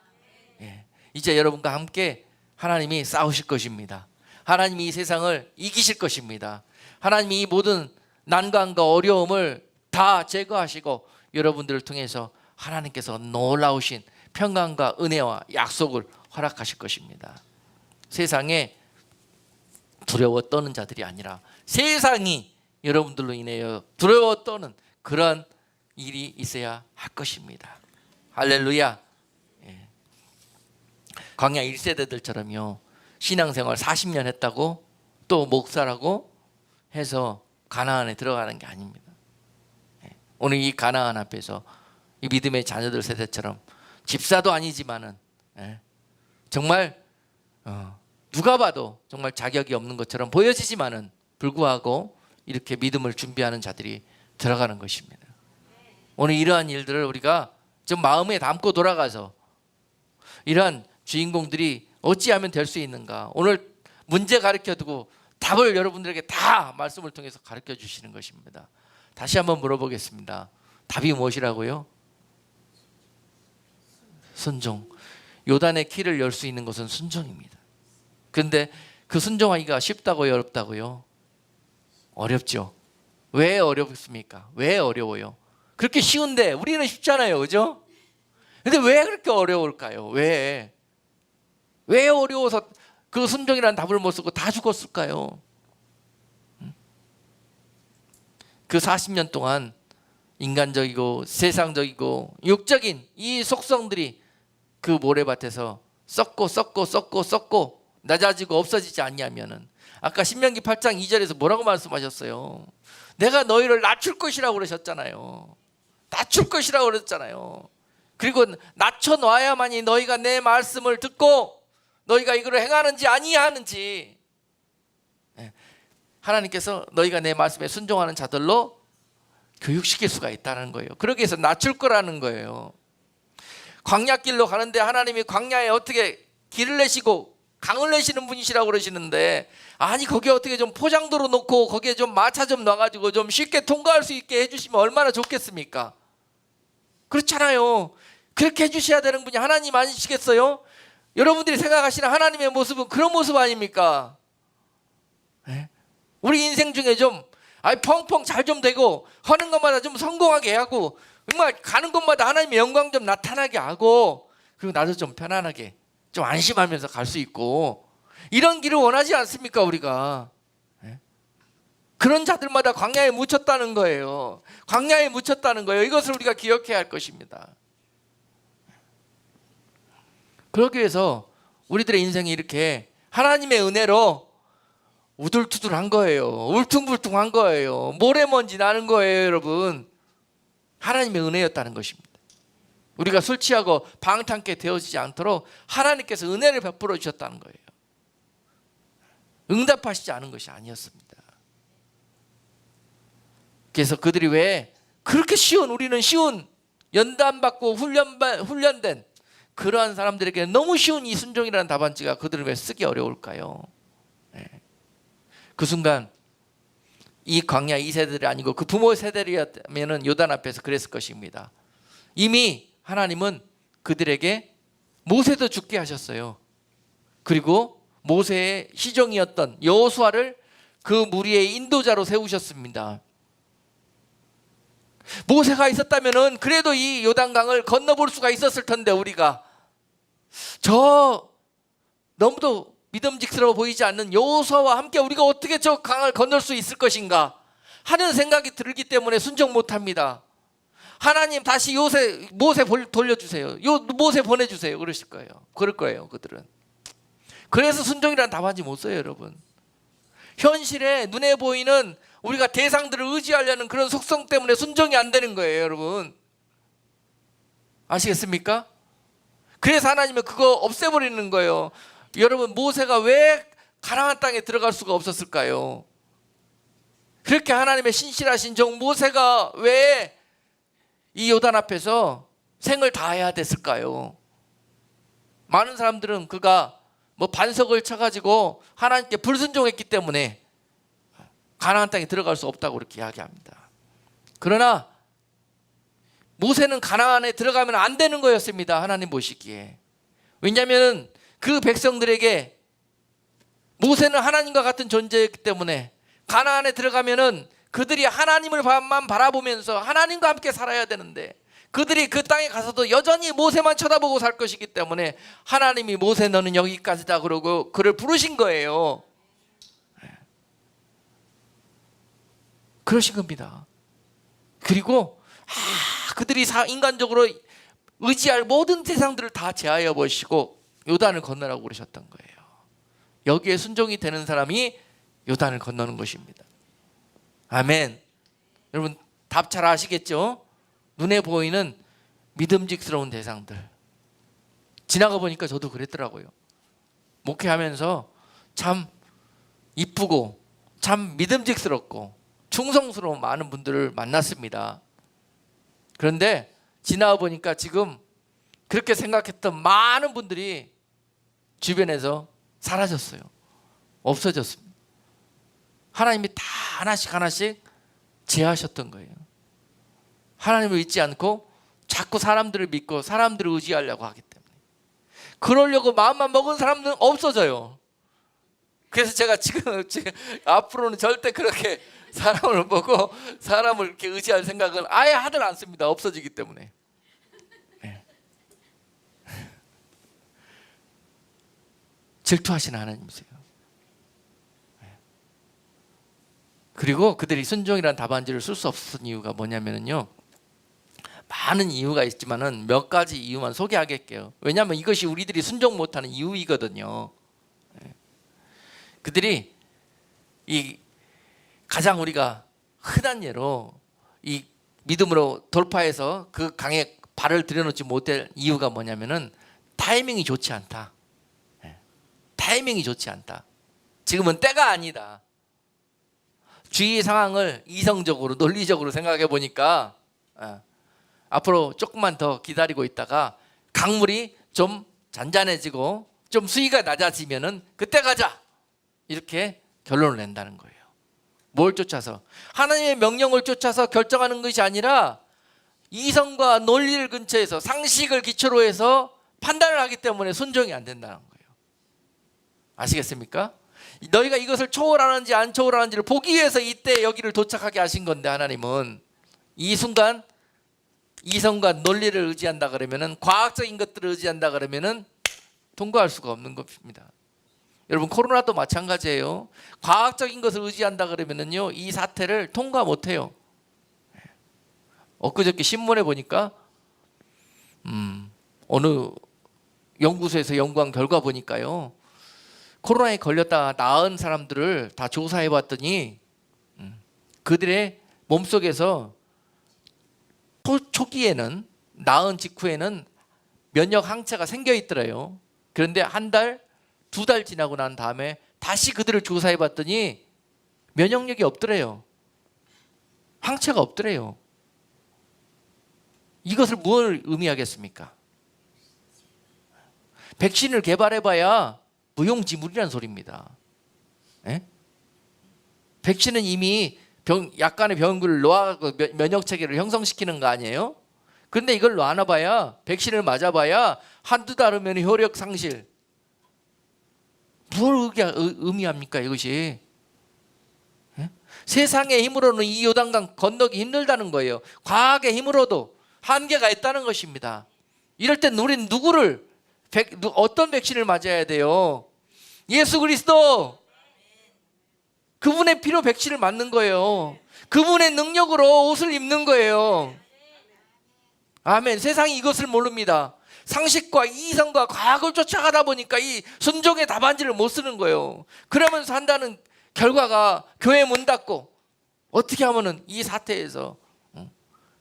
예. 이제 여러분과 함께 하나님이 싸우실 것입니다. 하나님이 이 세상을 이기실 것입니다. 하나님이 이 모든 난관과 어려움을 다 제거하시고 여러분들을 통해서 하나님께서 놀라우신 평강과 은혜와 약속을 허락하실 것입니다. 세상에 두려워 떠는 자들이 아니라 세상이 여러분들로 인하여 두려워 떠는 그런 일이 있어야 할 것입니다. 할렐루야. 예. 광야 1세대들처럼요 신앙생활 40년 했다고 또 목사라고 해서 가나안에 들어가는 게 아닙니다. 예. 오늘 이 가나안 앞에서 이 믿음의 자녀들 세대처럼 집사도 아니지만은 예. 정말 누가 봐도 정말 자격이 없는 것처럼 보여지지만은 불구하고 이렇게 믿음을 준비하는 자들이 들어가는 것입니다. 오늘 이러한 일들을 우리가 좀 마음에 담고 돌아가서 이러한 주인공들이 어찌하면 될 수 있는가, 오늘 문제 가르쳐두고 답을 여러분들에게 다 말씀을 통해서 가르쳐 주시는 것입니다. 다시 한번 물어보겠습니다. 답이 무엇이라고요? 순종. 요단의 키를 열 수 있는 것은 순종입니다. 그런데 그 순종하기가 쉽다고요, 어렵다고요? 어렵죠. 왜 어렵습니까? 왜 어려워요? 그렇게 쉬운데 우리는 쉽잖아요, 그죠? 근데 왜 그렇게 어려울까요? 왜 어려워서 그 순종이라는 답을 못 쓰고 다 죽었을까요? 그 40년 동안 인간적이고 세상적이고 육적인 이 속성들이 그 모래밭에서 썩고 낮아지고 없어지지 않냐면은 아까 신명기 8장 2절에서 뭐라고 말씀하셨어요? 내가 너희를 낮출 것이라고 그러셨잖아요. 낮출 것이라고 그랬잖아요. 그리고 낮춰놔야만이 너희가 내 말씀을 듣고 너희가 이거를 행하는지 아니하는지 하나님께서 너희가 내 말씀에 순종하는 자들로 교육시킬 수가 있다는 거예요. 그러기 위해서 낮출 거라는 거예요. 광야길로 가는데 하나님이 광야에 어떻게 길을 내시고 강을 내시는 분이시라고 그러시는데, 아니 거기에 어떻게 좀 포장도로 놓고 거기에 좀 마차 좀 놔가지고 좀 쉽게 통과할 수 있게 해주시면 얼마나 좋겠습니까? 그렇잖아요. 그렇게 해주셔야 되는 분이 하나님 아니시겠어요? 여러분들이 생각하시는 하나님의 모습은 그런 모습 아닙니까? 네? 우리 인생 중에 좀 펑펑 잘 좀 되고 하는 것마다 좀 성공하게 하고 정말 가는 곳마다 하나님의 영광 좀 나타나게 하고, 그리고 나도 좀 편안하게 좀 안심하면서 갈 수 있고, 이런 길을 원하지 않습니까 우리가? 네? 그런 자들마다 광야에 묻혔다는 거예요. 광야에 묻혔다는 거예요. 이것을 우리가 기억해야 할 것입니다. 그러기 위해서 우리들의 인생이 이렇게 하나님의 은혜로 우둘투둘한 거예요. 울퉁불퉁한 거예요. 모래먼지 나는 거예요, 여러분. 하나님의 은혜였다는 것입니다. 우리가 술 취하고 방탕케 되어지지 않도록 하나님께서 은혜를 베풀어 주셨다는 거예요. 응답하시지 않은 것이 아니었습니다. 그래서 그들이 왜 그렇게 우리는 쉬운 연단받고 훈련된 그러한 사람들에게 너무 쉬운 이 순종이라는 답안지가 그들을 왜 쓰기 어려울까요? 네. 그 순간 이 광야 2세들이 아니고 그 부모 세대였다면 요단 앞에서 그랬을 것입니다. 이미 하나님은 그들에게 모세도 죽게 하셨어요. 그리고 모세의 시종이었던 여호수아를 그 무리의 인도자로 세우셨습니다. 모세가 있었다면 그래도 이 요단강을 건너볼 수가 있었을 텐데, 우리가 저 너무도 믿음직스러워 보이지 않는 여호수아와 함께 우리가 어떻게 저 강을 건널 수 있을 것인가 하는 생각이 들기 때문에 순종 못합니다. 하나님 다시 모세 돌려주세요. 모세 보내주세요. 그러실 거예요. 그럴 거예요, 그들은. 그래서 순종이라는 답안지 못 써요, 여러분. 현실에 눈에 보이는 우리가 대상들을 의지하려는 그런 속성 때문에 순종이 안 되는 거예요, 여러분. 아시겠습니까? 그래서 하나님은 그거 없애버리는 거예요. 여러분, 모세가 왜 가나안 땅에 들어갈 수가 없었을까요? 그렇게 하나님의 신실하신 종 모세가 왜 이 요단 앞에서 생을 다해야 됐을까요? 많은 사람들은 그가 뭐 반석을 쳐가지고 하나님께 불순종했기 때문에 가나안 땅에 들어갈 수 없다고 그렇게 이야기합니다. 그러나 모세는 가나안에 들어가면 안 되는 거였습니다. 하나님 보시기에. 왜냐하면 그 백성들에게 모세는 하나님과 같은 존재였기 때문에 가나안에 들어가면은 그들이 하나님을만 바라보면서 하나님과 함께 살아야 되는데 그들이 그 땅에 가서도 여전히 모세만 쳐다보고 살 것이기 때문에 하나님이 모세 너는 여기까지다 그러고 그를 부르신 거예요. 그러신 겁니다. 그리고 그들이 인간적으로 의지할 모든 대상들을 다 제하여 보시고 요단을 건너라고 그러셨던 거예요. 여기에 순종이 되는 사람이 요단을 건너는 것입니다. 아멘. 여러분 답 잘 아시겠죠? 눈에 보이는 믿음직스러운 대상들. 지나가 보니까 저도 그랬더라고요. 목회하면서 참 이쁘고 참 믿음직스럽고 충성스러운 많은 분들을 만났습니다. 그런데 지나가 보니까 지금 그렇게 생각했던 많은 분들이 주변에서 사라졌어요. 없어졌습니다. 하나님이 다 하나씩 제하셨던 거예요. 하나님을 믿지 않고 자꾸 사람들을 믿고 사람들을 의지하려고 하기 때문에. 그러려고 마음만 먹은 사람들은 없어져요. 그래서 제가 지금 앞으로는 절대 그렇게 사람을 보고 사람을 이렇게 의지할 생각은 아예 하들 않습니다. 없어지기 때문에. 네. 질투하시는 하나님이세요. 그리고 그들이 순종이라는 답안지를 쓸 수 없었던 이유가 뭐냐면요, 많은 이유가 있지만은 몇 가지 이유만 소개하겠게요. 왜냐하면 이것이 우리들이 순종 못하는 이유이거든요. 그들이 이 가장 우리가 흔한 예로 이 믿음으로 돌파해서 그 강에 발을 들여놓지 못할 이유가 뭐냐면은 타이밍이 좋지 않다. 타이밍이 좋지 않다. 지금은 때가 아니다. 주위 상황을 이성적으로 논리적으로 생각해 보니까 앞으로 조금만 더 기다리고 있다가 강물이 좀 잔잔해지고 좀 수위가 낮아지면은 그때 가자, 이렇게 결론을 낸다는 거예요. 뭘 쫓아서? 하나님의 명령을 쫓아서 결정하는 것이 아니라 이성과 논리를 근처에서 상식을 기초로 해서 판단을 하기 때문에 순종이 안 된다는 거예요. 아시겠습니까? 너희가 이것을 초월하는지 안 초월하는지를 보기 위해서 이때 여기를 도착하게 하신 건데, 하나님은 이 순간 이성과 논리를 의지한다 그러면은, 과학적인 것들을 의지한다 그러면은 통과할 수가 없는 것입니다. 여러분, 코로나도 마찬가지예요. 과학적인 것을 의지한다 그러면은요, 이 사태를 통과 못 해요. 엊그저께 신문에 보니까 어느 연구소에서 연구한 결과 보니까요, 코로나에 걸렸다 나은 사람들을 다 조사해 봤더니 그들의 몸속에서 초기에는, 나은 직후에는 면역 항체가 생겨 있더래요. 그런데 한 달, 두 달 지나고 난 다음에 다시 그들을 조사해 봤더니 면역력이 없더래요. 항체가 없더래요. 이것을 뭘 의미하겠습니까? 백신을 개발해봐야 무용지물이라는 소리입니다. 에? 백신은 이미 약간의 병균을 놓아서 면역 체계를 형성시키는 거 아니에요? 그런데 이걸 놔놔봐야, 백신을 맞아봐야 한두 달 후면 효력 상실. 뭘 의미합니까 이것이? 에? 세상의 힘으로는 이 요단강 건너기 힘들다는 거예요. 과학의 힘으로도 한계가 있다는 것입니다. 이럴 땐 우리는 어떤 백신을 맞아야 돼요? 예수 그리스도, 그분의 피로 백신을 맞는 거예요. 그분의 능력으로 옷을 입는 거예요. 아멘. 세상이 이것을 모릅니다. 상식과 이성과 과학을 쫓아가다 보니까 이 순종의 답안지를 못 쓰는 거예요. 그러면서 한다는 결과가 교회 문 닫고, 어떻게 하면은 이 사태에서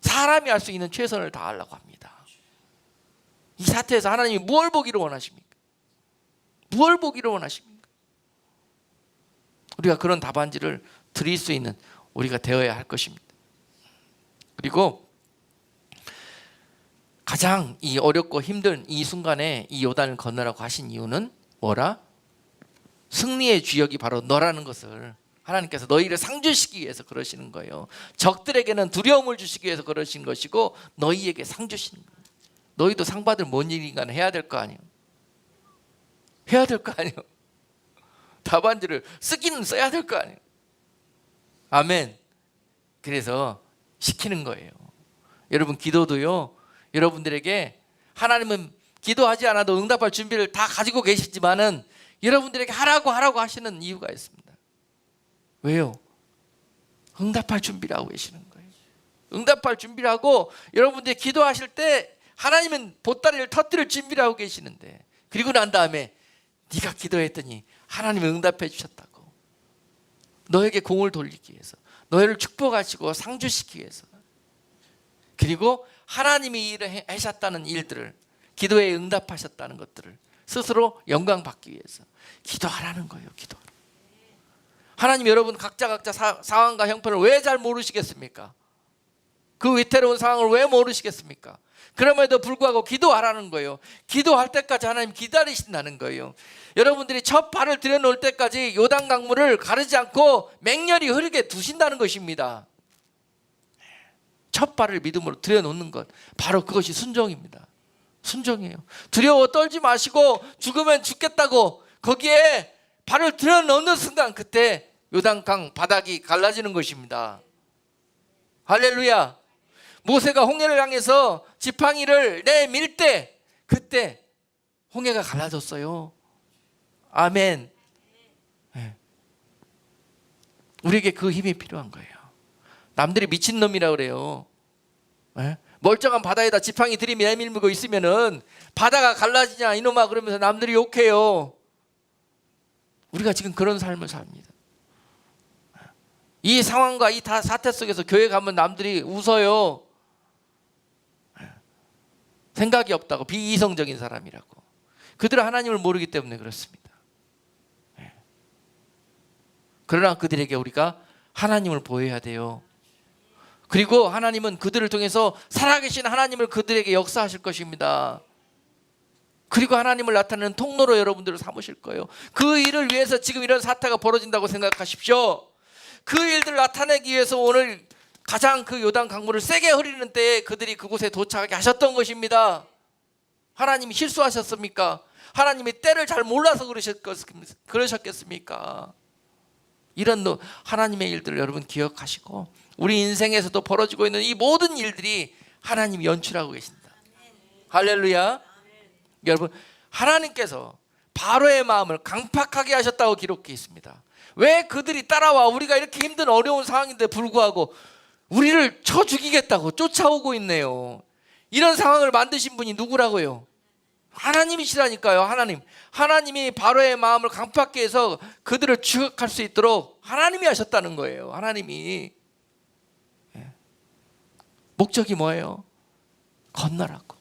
사람이 할 수 있는 최선을 다하려고 합니다. 이 사태에서 하나님이 무엇을 보기를 원하십니까? 무엇을 보기를 원하십니까? 우리가 그런 답안지를 드릴 수 있는 우리가 되어야 할 것입니다. 그리고 가장 이 어렵고 힘든 이 순간에 이 요단을 건너라고 하신 이유는 뭐라? 승리의 주역이 바로 너라는 것을 하나님께서 너희를 상주시키기 위해서 그러시는 거예요. 적들에게는 두려움을 주시기 위해서 그러신 것이고 너희에게 상 주시는 거예요. 너희도 상 받을 뭔 일인가 해야 될 거 아니에요. 해야 될 거 아니에요. 답안지를 쓰기는 써야 될 거 아니에요. 아멘. 그래서 시키는 거예요. 여러분, 기도도요, 여러분들에게 하나님은 기도하지 않아도 응답할 준비를 다 가지고 계시지만은 여러분들에게 하라고 하시는 이유가 있습니다. 왜요? 응답할 준비를 하고 계시는 거예요. 응답할 준비를 하고 여러분들이 기도하실 때 하나님은 보따리를 터뜨릴 준비를 하고 계시는데, 그리고 난 다음에 네가 기도했더니 하나님이 응답해 주셨다고, 너에게 공을 돌리기 위해서, 너희를 축복하시고 상주시키기 위해서, 그리고 하나님이 일을 하셨다는 일들을, 기도에 응답하셨다는 것들을 스스로 영광 받기 위해서 기도하라는 거예요. 기도하라. 하나님, 여러분 각자 상황과 형편을 왜 잘 모르시겠습니까? 그 위태로운 상황을 왜 모르시겠습니까? 그럼에도 불구하고 기도하라는 거예요. 기도할 때까지 하나님 기다리신다는 거예요. 여러분들이 첫 발을 들여놓을 때까지 요단 강물을 가르지 않고 맹렬히 흐르게 두신다는 것입니다. 첫 발을 믿음으로 들여놓는 것, 바로 그것이 순종입니다. 순종이에요. 두려워 떨지 마시고 죽으면 죽겠다고 거기에 발을 들여놓는 순간, 그때 요단강 바닥이 갈라지는 것입니다. 할렐루야. 모세가 홍해를 향해서 지팡이를 내밀 때, 그때 홍해가 갈라졌어요. 아멘. 네. 우리에게 그 힘이 필요한 거예요. 남들이 미친놈이라고 그래요. 네? 멀쩡한 바다에다 지팡이 들이밀고 있으면은 바다가 갈라지냐 이놈아 그러면서 남들이 욕해요. 우리가 지금 그런 삶을 삽니다. 이 상황과 이 사태 속에서 교회 가면 남들이 웃어요. 생각이 없다고, 비이성적인 사람이라고. 그들은 하나님을 모르기 때문에 그렇습니다. 그러나 그들에게 우리가 하나님을 보여야 돼요. 그리고 하나님은 그들을 통해서 살아계신 하나님을 그들에게 역사하실 것입니다. 그리고 하나님을 나타내는 통로로 여러분들을 삼으실 거예요. 그 일을 위해서 지금 이런 사태가 벌어진다고 생각하십시오. 그 일들을 나타내기 위해서 오늘 가장 그 요단 강물을 세게 흐리는 때에 그들이 그곳에 도착하게 하셨던 것입니다. 하나님이 실수하셨습니까? 하나님이 때를 잘 몰라서 그러셨겠습니까? 이런 하나님의 일들을 여러분 기억하시고, 우리 인생에서도 벌어지고 있는 이 모든 일들이 하나님이 연출하고 계신다. 할렐루야. 여러분, 하나님께서 바로의 마음을 강팍하게 하셨다고 기록되어 있습니다. 왜 그들이 따라와 우리가 이렇게 힘든 어려운 상황인데 불구하고 우리를 쳐 죽이겠다고 쫓아오고 있네요. 이런 상황을 만드신 분이 누구라고요? 하나님이시라니까요. 하나님이 바로의 마음을 강팍하게 해서 그들을 추격할 수 있도록 하나님이 하셨다는 거예요. 하나님이. 목적이 뭐예요? 건너라고.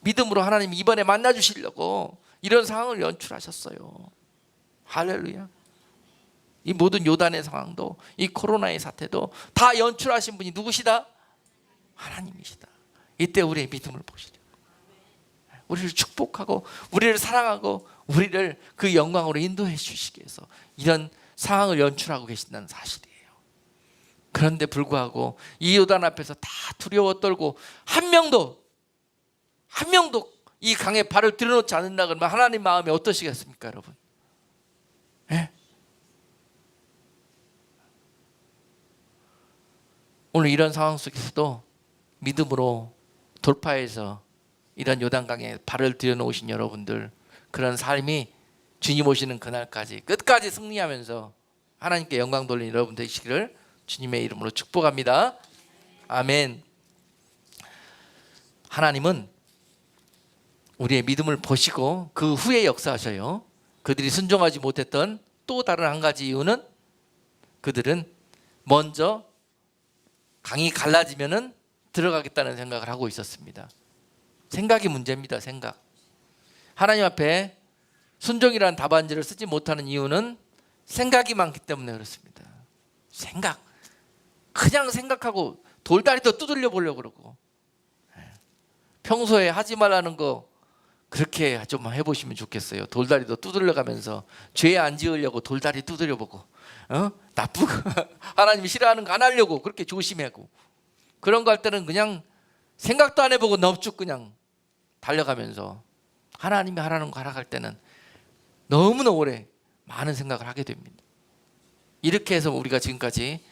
믿음으로 하나님 이번에 만나주시려고 이런 상황을 연출하셨어요. 할렐루야. 이 모든 요단의 상황도, 이 코로나의 사태도 다 연출하신 분이 누구시다? 하나님이시다. 이때 우리의 믿음을 보시려고, 우리를 축복하고 우리를 사랑하고 우리를 그 영광으로 인도해 주시기 위해서 이런 상황을 연출하고 계신다는 사실이에요. 그런데 불구하고 이 요단 앞에서 다 두려워 떨고 한 명도 이 강에 발을 들여놓지 않는다 그러면 하나님 마음이 어떠시겠습니까, 여러분? 네? 오늘 이런 상황 속에서도 믿음으로 돌파해서 이런 요단강에 발을 들여놓으신 여러분들, 그런 삶이 주님 오시는 그날까지 끝까지 승리하면서 하나님께 영광 돌리는 여러분 되시기를 주님의 이름으로 축복합니다. 아멘. 하나님은 우리의 믿음을 보시고 그 후에 역사하셔요. 그들이 순종하지 못했던 또 다른 한 가지 이유는 그들은 먼저 강이 갈라지면은 들어가겠다는 생각을 하고 있었습니다. 생각이 문제입니다. 생각. 하나님 앞에 순종이라는 답안지를 쓰지 못하는 이유는 생각이 많기 때문에 그렇습니다. 생각. 그냥 생각하고 돌다리도 두들려 보려고 그러고, 평소에 하지 말라는 거 그렇게 좀 해보시면 좋겠어요. 돌다리도 두들려 가면서 죄 안 지으려고 돌다리 두들려 보고, 나쁘고 하나님이 싫어하는 거 안 하려고 그렇게 조심하고, 그런 거 할 때는 그냥 생각도 안 해보고 넙죽 그냥 달려가면서 하나님이 하라는 거 하라 할 때는 너무나 오래 많은 생각을 하게 됩니다. 이렇게 해서 우리가 지금까지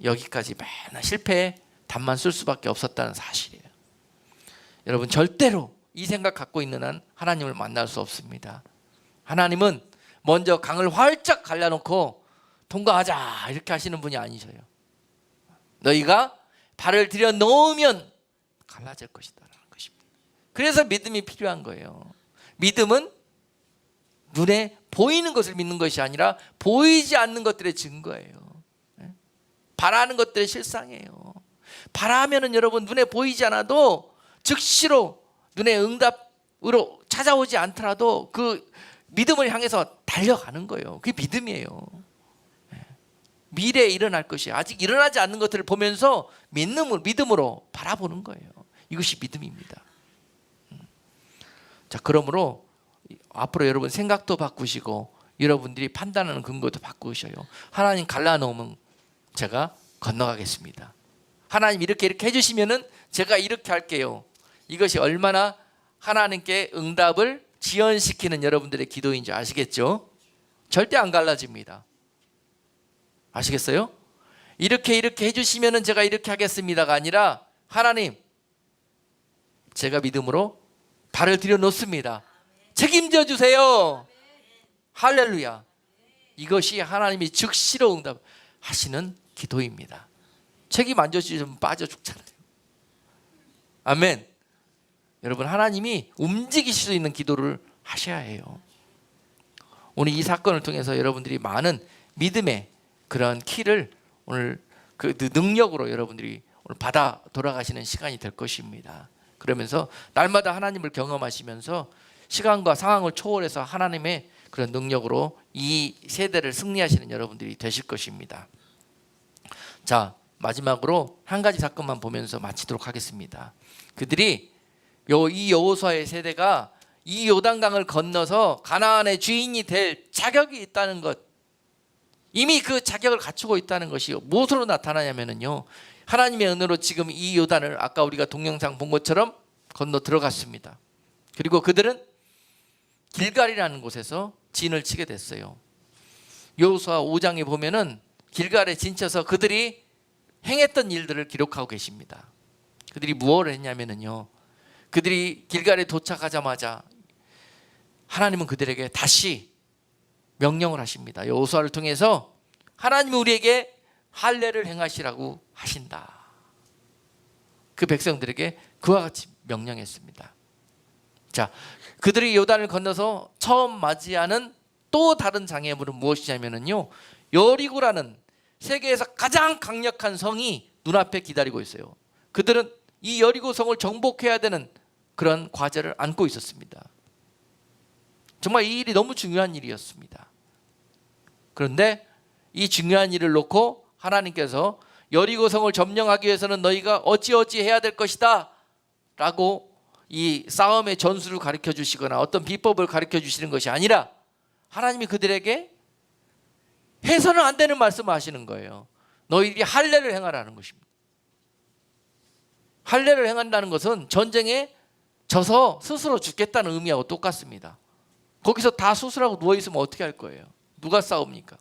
여기까지 맨날 실패의 답만 쓸 수밖에 없었다는 사실이에요. 여러분, 절대로 이 생각 갖고 있는 한 하나님을 만날 수 없습니다. 하나님은 먼저 강을 활짝 갈라놓고 통과하자 이렇게 하시는 분이 아니셔요. 너희가 발을 들여 놓으면 갈라질 것이다 라는 것입니다. 그래서 믿음이 필요한 거예요. 믿음은 눈에 보이는 것을 믿는 것이 아니라 보이지 않는 것들의 증거예요. 바라는 것들의 실상이에요. 바라면은 여러분, 눈에 보이지 않아도 즉시로 눈의 응답으로 찾아오지 않더라도 그 믿음을 향해서 달려가는 거예요. 그게 믿음이에요. 미래에 일어날 것이 아직 일어나지 않는 것들을 보면서 믿음으로 바라보는 거예요. 이것이 믿음입니다. 자, 그러므로 앞으로 여러분 생각도 바꾸시고 여러분들이 판단하는 근거도 바꾸셔요. 하나님 갈라놓으면 제가 건너가겠습니다. 하나님 이렇게 해주시면은 제가 이렇게 할게요. 이것이 얼마나 하나님께 응답을 지연시키는 여러분들의 기도인지 아시겠죠? 절대 안 갈라집니다. 아시겠어요? 이렇게 해주시면은 제가 이렇게 하겠습니다가 아니라, 하나님 제가 믿음으로 발을 들여놓습니다. 책임져 주세요. 할렐루야. 이것이 하나님이 즉시로 응답하시는 기도입니다. 책임 안 져주시면 빠져 죽잖아요. 아멘. 여러분, 하나님이 움직이실 수 있는 기도를 하셔야 해요. 오늘 이 사건을 통해서 여러분들이 많은 믿음의 그런 키를 오늘 그 능력으로 여러분들이 오늘 받아 돌아가시는 시간이 될 것입니다. 그러면서 날마다 하나님을 경험하시면서 시간과 상황을 초월해서 하나님의 그런 능력으로 이 세대를 승리하시는 여러분들이 되실 것입니다. 자, 마지막으로 한 가지 사건만 보면서 마치도록 하겠습니다. 그들이 이 여호수아의 세대가 이 요단강을 건너서 가나안의 주인이 될 자격이 있다는 것, 이미 그 자격을 갖추고 있다는 것이 무엇으로 나타나냐면요, 하나님의 은혜로 지금 이 요단을 아까 우리가 동영상 본 것처럼 건너 들어갔습니다. 그리고 그들은 길갈이라는 곳에서 진을 치게 됐어요. 여호수아 5장에 보면은 길갈에 진쳐서 그들이 행했던 일들을 기록하고 계십니다. 그들이 무엇을 했냐면요, 그들이 길갈에 도착하자마자 하나님은 그들에게 다시 명령을 하십니다. 여호수아를 통해서 하나님이 우리에게 할례를 행하시라고 하신다. 그 백성들에게 그와 같이 명령했습니다. 자, 그들이 요단을 건너서 처음 맞이하는 또 다른 장애물은 무엇이냐면요, 여리고라는 세계에서 가장 강력한 성이 눈앞에 기다리고 있어요. 그들은 이 여리고 성을 정복해야 되는 그런 과제를 안고 있었습니다. 정말 이 일이 너무 중요한 일이었습니다. 그런데 이 중요한 일을 놓고 하나님께서 여리고 성을 점령하기 위해서는 너희가 어찌어찌 해야 될 것이다 라고 이 싸움의 전술을 가르쳐 주시거나 어떤 비법을 가르쳐 주시는 것이 아니라, 하나님이 그들에게 해서는 안 되는 말씀을 하시는 거예요. 너희들이 할례를 행하라는 것입니다. 할례를 행한다는 것은 전쟁에 져서 스스로 죽겠다는 의미하고 똑같습니다. 거기서 다 수술하고 누워있으면 어떻게 할 거예요? 누가 싸웁니까?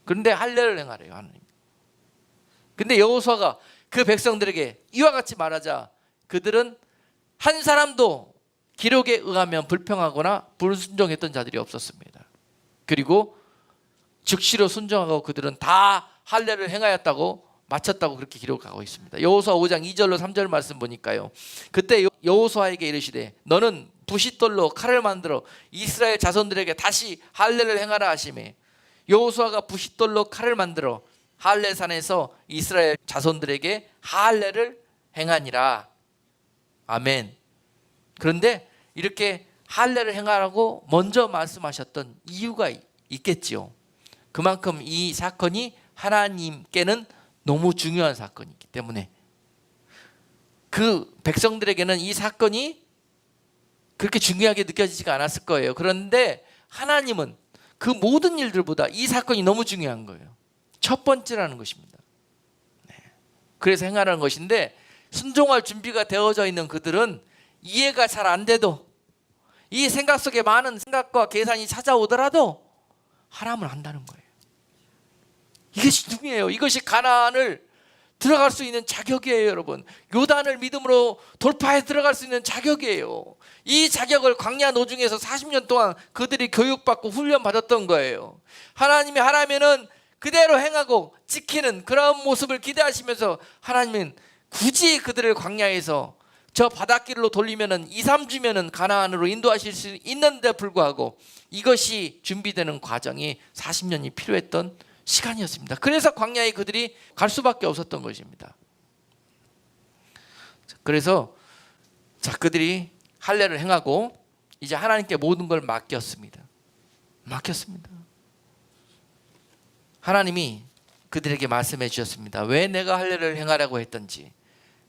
그런데 할례를 행하래요, 하나님. 근데 여호수아가 그 백성들에게 이와 같이 말하자 그들은 한 사람도 기록에 의하면 불평하거나 불순종했던 자들이 없었습니다. 그리고 즉시로 순종하고 그들은 다 할례를 행하였다고 마쳤다고 그렇게 기록하고 있습니다. 여호수아 5장 2절로 3절 말씀 보니까요. 그때 여호수아에게 이르시되 너는 부싯돌로 칼을 만들어 이스라엘 자손들에게 다시 할례를 행하라 하시매 여호수아가 부싯돌로 칼을 만들어 할례산에서 이스라엘 자손들에게 할례를 행하니라. 아멘. 그런데 이렇게 할례를 행하라고 먼저 말씀하셨던 이유가 있겠지요. 그만큼 이 사건이 하나님께는 너무 중요한 사건이기 때문에 그 백성들에게는 이 사건이 그렇게 중요하게 느껴지지가 않았을 거예요. 그런데 하나님은 그 모든 일들보다 이 사건이 너무 중요한 거예요. 첫 번째라는 것입니다. 그래서 행하라는 것인데 순종할 준비가 되어져 있는 그들은 이해가 잘 안 돼도 이 생각 속에 많은 생각과 계산이 찾아오더라도 하라면 한다는 거예요. 이것이 중요해요. 이것이 가나안을 들어갈 수 있는 자격이에요, 여러분. 요단을 믿음으로 돌파해 들어갈 수 있는 자격이에요. 이 자격을 광야 노중에서 40년 동안 그들이 교육받고 훈련받았던 거예요. 하나님이 하라면은 그대로 행하고 지키는 그런 모습을 기대하시면서 하나님은 굳이 그들을 광야에서 저 바닷길로 돌리면은 2, 3주면은 가나안으로 인도하실 수 있는데 불구하고 이것이 준비되는 과정이 40년이 필요했던 시간이었습니다. 그래서 광야에 그들이 갈 수밖에 없었던 것입니다. 그래서 그들이 할례를 행하고 이제 하나님께 모든 걸 맡겼습니다. 하나님이 그들에게 말씀해 주셨습니다. 왜 내가 할례를 행하라고 했던지.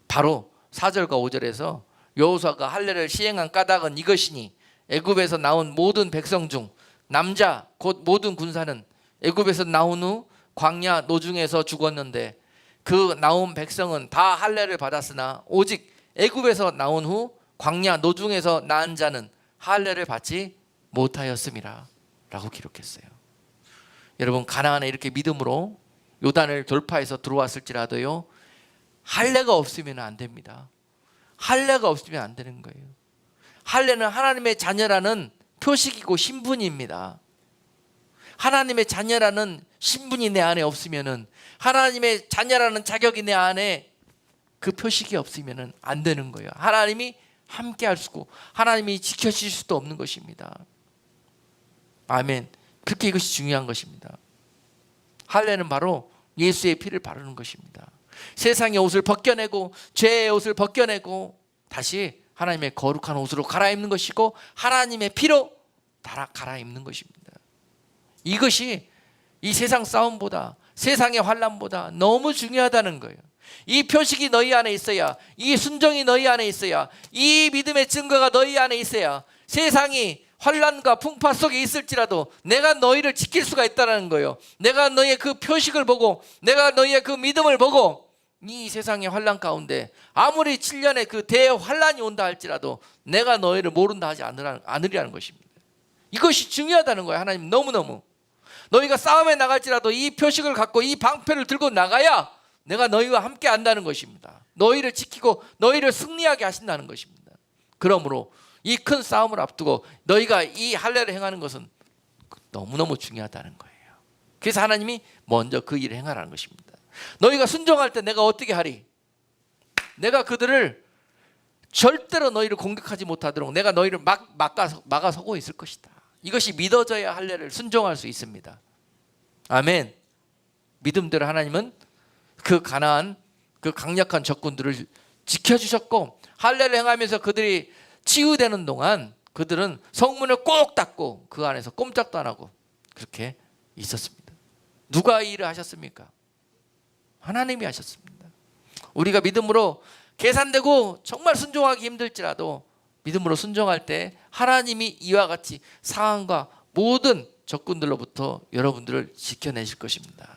바로 4절과 5절에서 여호수아가 할례를 시행한 까닭은 이것이니 애굽에서 나온 모든 백성 중 남자 곧 모든 군사는 애굽에서 나온 후 광야 노중에서 죽었는데 그 나온 백성은 다 할례를 받았으나 오직 애굽에서 나온 후 광야 노중에서 낳은 자는 할례를 받지 못하였음이라 라고 기록했어요. 여러분, 가나안에 이렇게 믿음으로 요단을 돌파해서 들어왔을지라도요, 할례가 없으면 안 됩니다. 할례가 없으면 안 되는 거예요. 할례는 하나님의 자녀라는 표식이고 신분입니다. 하나님의 자녀라는 신분이 내 안에 없으면은, 하나님의 자녀라는 자격이 내 안에 그 표식이 없으면은 안 되는 거예요. 하나님이 함께 할 수고 하나님이 지켜주실 수도 없는 것입니다. 아멘. 그렇게 이것이 중요한 것입니다. 할례는 바로 예수의 피를 바르는 것입니다. 세상의 옷을 벗겨내고 죄의 옷을 벗겨내고 다시 하나님의 거룩한 옷으로 갈아입는 것이고 하나님의 피로 갈아입는 것입니다. 이것이 이 세상 싸움보다, 세상의 환난보다 너무 중요하다는 거예요. 이 표식이 너희 안에 있어야, 이 순종이 너희 안에 있어야, 이 믿음의 증거가 너희 안에 있어야 세상이 환난과 풍파 속에 있을지라도 내가 너희를 지킬 수가 있다는 거예요. 내가 너희의 그 표식을 보고, 내가 너희의 그 믿음을 보고, 이 세상의 환난 가운데 아무리 7년의 그 대환난이 온다 할지라도 내가 너희를 모른다 하지 않으리라는 것입니다. 이것이 중요하다는 거예요. 하나님 너무너무. 너희가 싸움에 나갈지라도 이 표식을 갖고 이 방패를 들고 나가야 내가 너희와 함께 한다는 것입니다. 너희를 지키고 너희를 승리하게 하신다는 것입니다. 그러므로 이 큰 싸움을 앞두고 너희가 이 할례를 행하는 것은 너무너무 중요하다는 거예요. 그래서 하나님이 먼저 그 일을 행하라는 것입니다. 너희가 순종할 때 내가 어떻게 하리? 내가 그들을 절대로 너희를 공격하지 못하도록 내가 너희를 막아서고 있을 것이다. 이것이 믿어져야 할례를 순종할 수 있습니다. 아멘. 믿음대로 하나님은 그 가나안 그 강력한 적군들을 지켜주셨고, 할례를 행하면서 그들이 치유되는 동안 그들은 성문을 꼭 닫고 그 안에서 꼼짝도 안 하고 그렇게 있었습니다. 누가 이 일을 하셨습니까? 하나님이 하셨습니다. 우리가 믿음으로 계산되고 정말 순종하기 힘들지라도 믿음으로 순종할 때 하나님이 이와 같이 상황과 모든 적군들로부터 여러분들을 지켜내실 것입니다.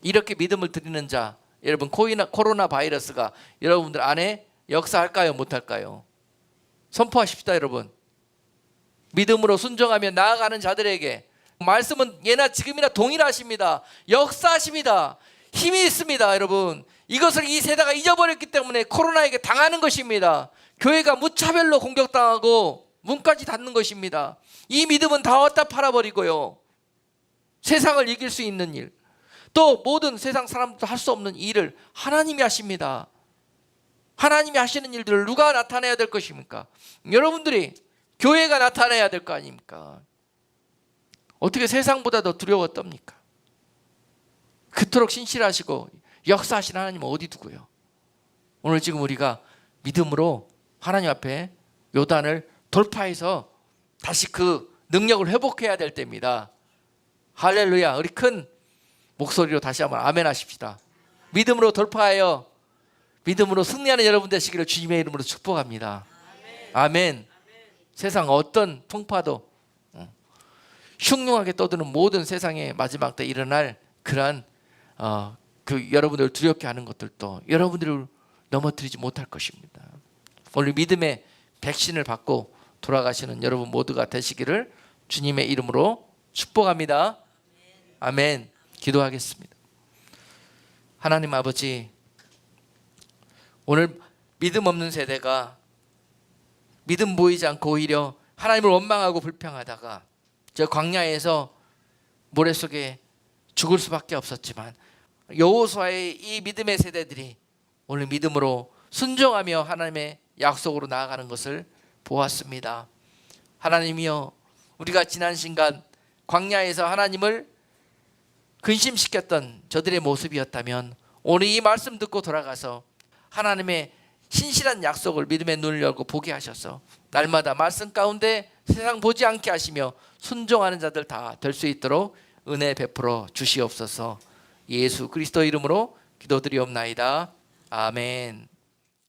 이렇게 믿음을 드리는 자, 여러분, 코로나 바이러스가 여러분들 안에 역사할까요? 못할까요? 선포하십시다. 여러분, 믿음으로 순종하며 나아가는 자들에게 말씀은 예나 지금이나 동일하십니다. 역사하십니다. 힘이 있습니다. 여러분, 이것을 이 세대가 잊어버렸기 때문에 코로나에게 당하는 것입니다. 교회가 무차별로 공격당하고 문까지 닫는 것입니다. 이 믿음은 다 어디다 팔아버리고요, 세상을 이길 수 있는 일, 또 모든 세상 사람들도 할 수 없는 일을 하나님이 하십니다. 하나님이 하시는 일들을 누가 나타내야 될 것입니까? 여러분들이, 교회가 나타내야 될 거 아닙니까? 어떻게 세상보다 더 두려워 떱니까? 그토록 신실하시고 역사하신 하나님은 어디 두고요? 오늘 지금 우리가 믿음으로 하나님 앞에 요단을 돌파해서 다시 그 능력을 회복해야 될 때입니다. 할렐루야. 우리 큰 목소리로 다시 한번 아멘 하십시다. 믿음으로 돌파하여 믿음으로 승리하는 여러분 되시기를 주님의 이름으로 축복합니다. 아멘. 세상 어떤 풍파도 흉흉하게 떠드는 모든 세상의 마지막 때 일어날 그러한 그 여러분들을 두렵게 하는 것들도 여러분들을 넘어뜨리지 못할 것입니다. 오늘 믿음의 백신을 받고 돌아가시는 여러분 모두가 되시기를 주님의 이름으로 축복합니다. 아멘. 기도하겠습니다. 하나님 아버지, 오늘 믿음 없는 세대가 믿음 보이지 않고 오히려 하나님을 원망하고 불평하다가 저 광야에서 모래 속에 죽을 수밖에 없었지만 여호수아의 이 믿음의 세대들이 오늘 믿음으로 순종하며 하나님의 약속으로 나아가는 것을 보았습니다. 하나님이여, 우리가 지난 시간 광야에서 하나님을 근심시켰던 저들의 모습이었다면 오늘 이 말씀 듣고 돌아가서 하나님의 신실한 약속을 믿음의 눈을 열고 보게 하셔서 날마다 말씀 가운데 세상 보지 않게 하시며 순종하는 자들 다 될 수 있도록 은혜 베풀어 주시옵소서. 예수 그리스도 이름으로 기도드리옵나이다. 아멘.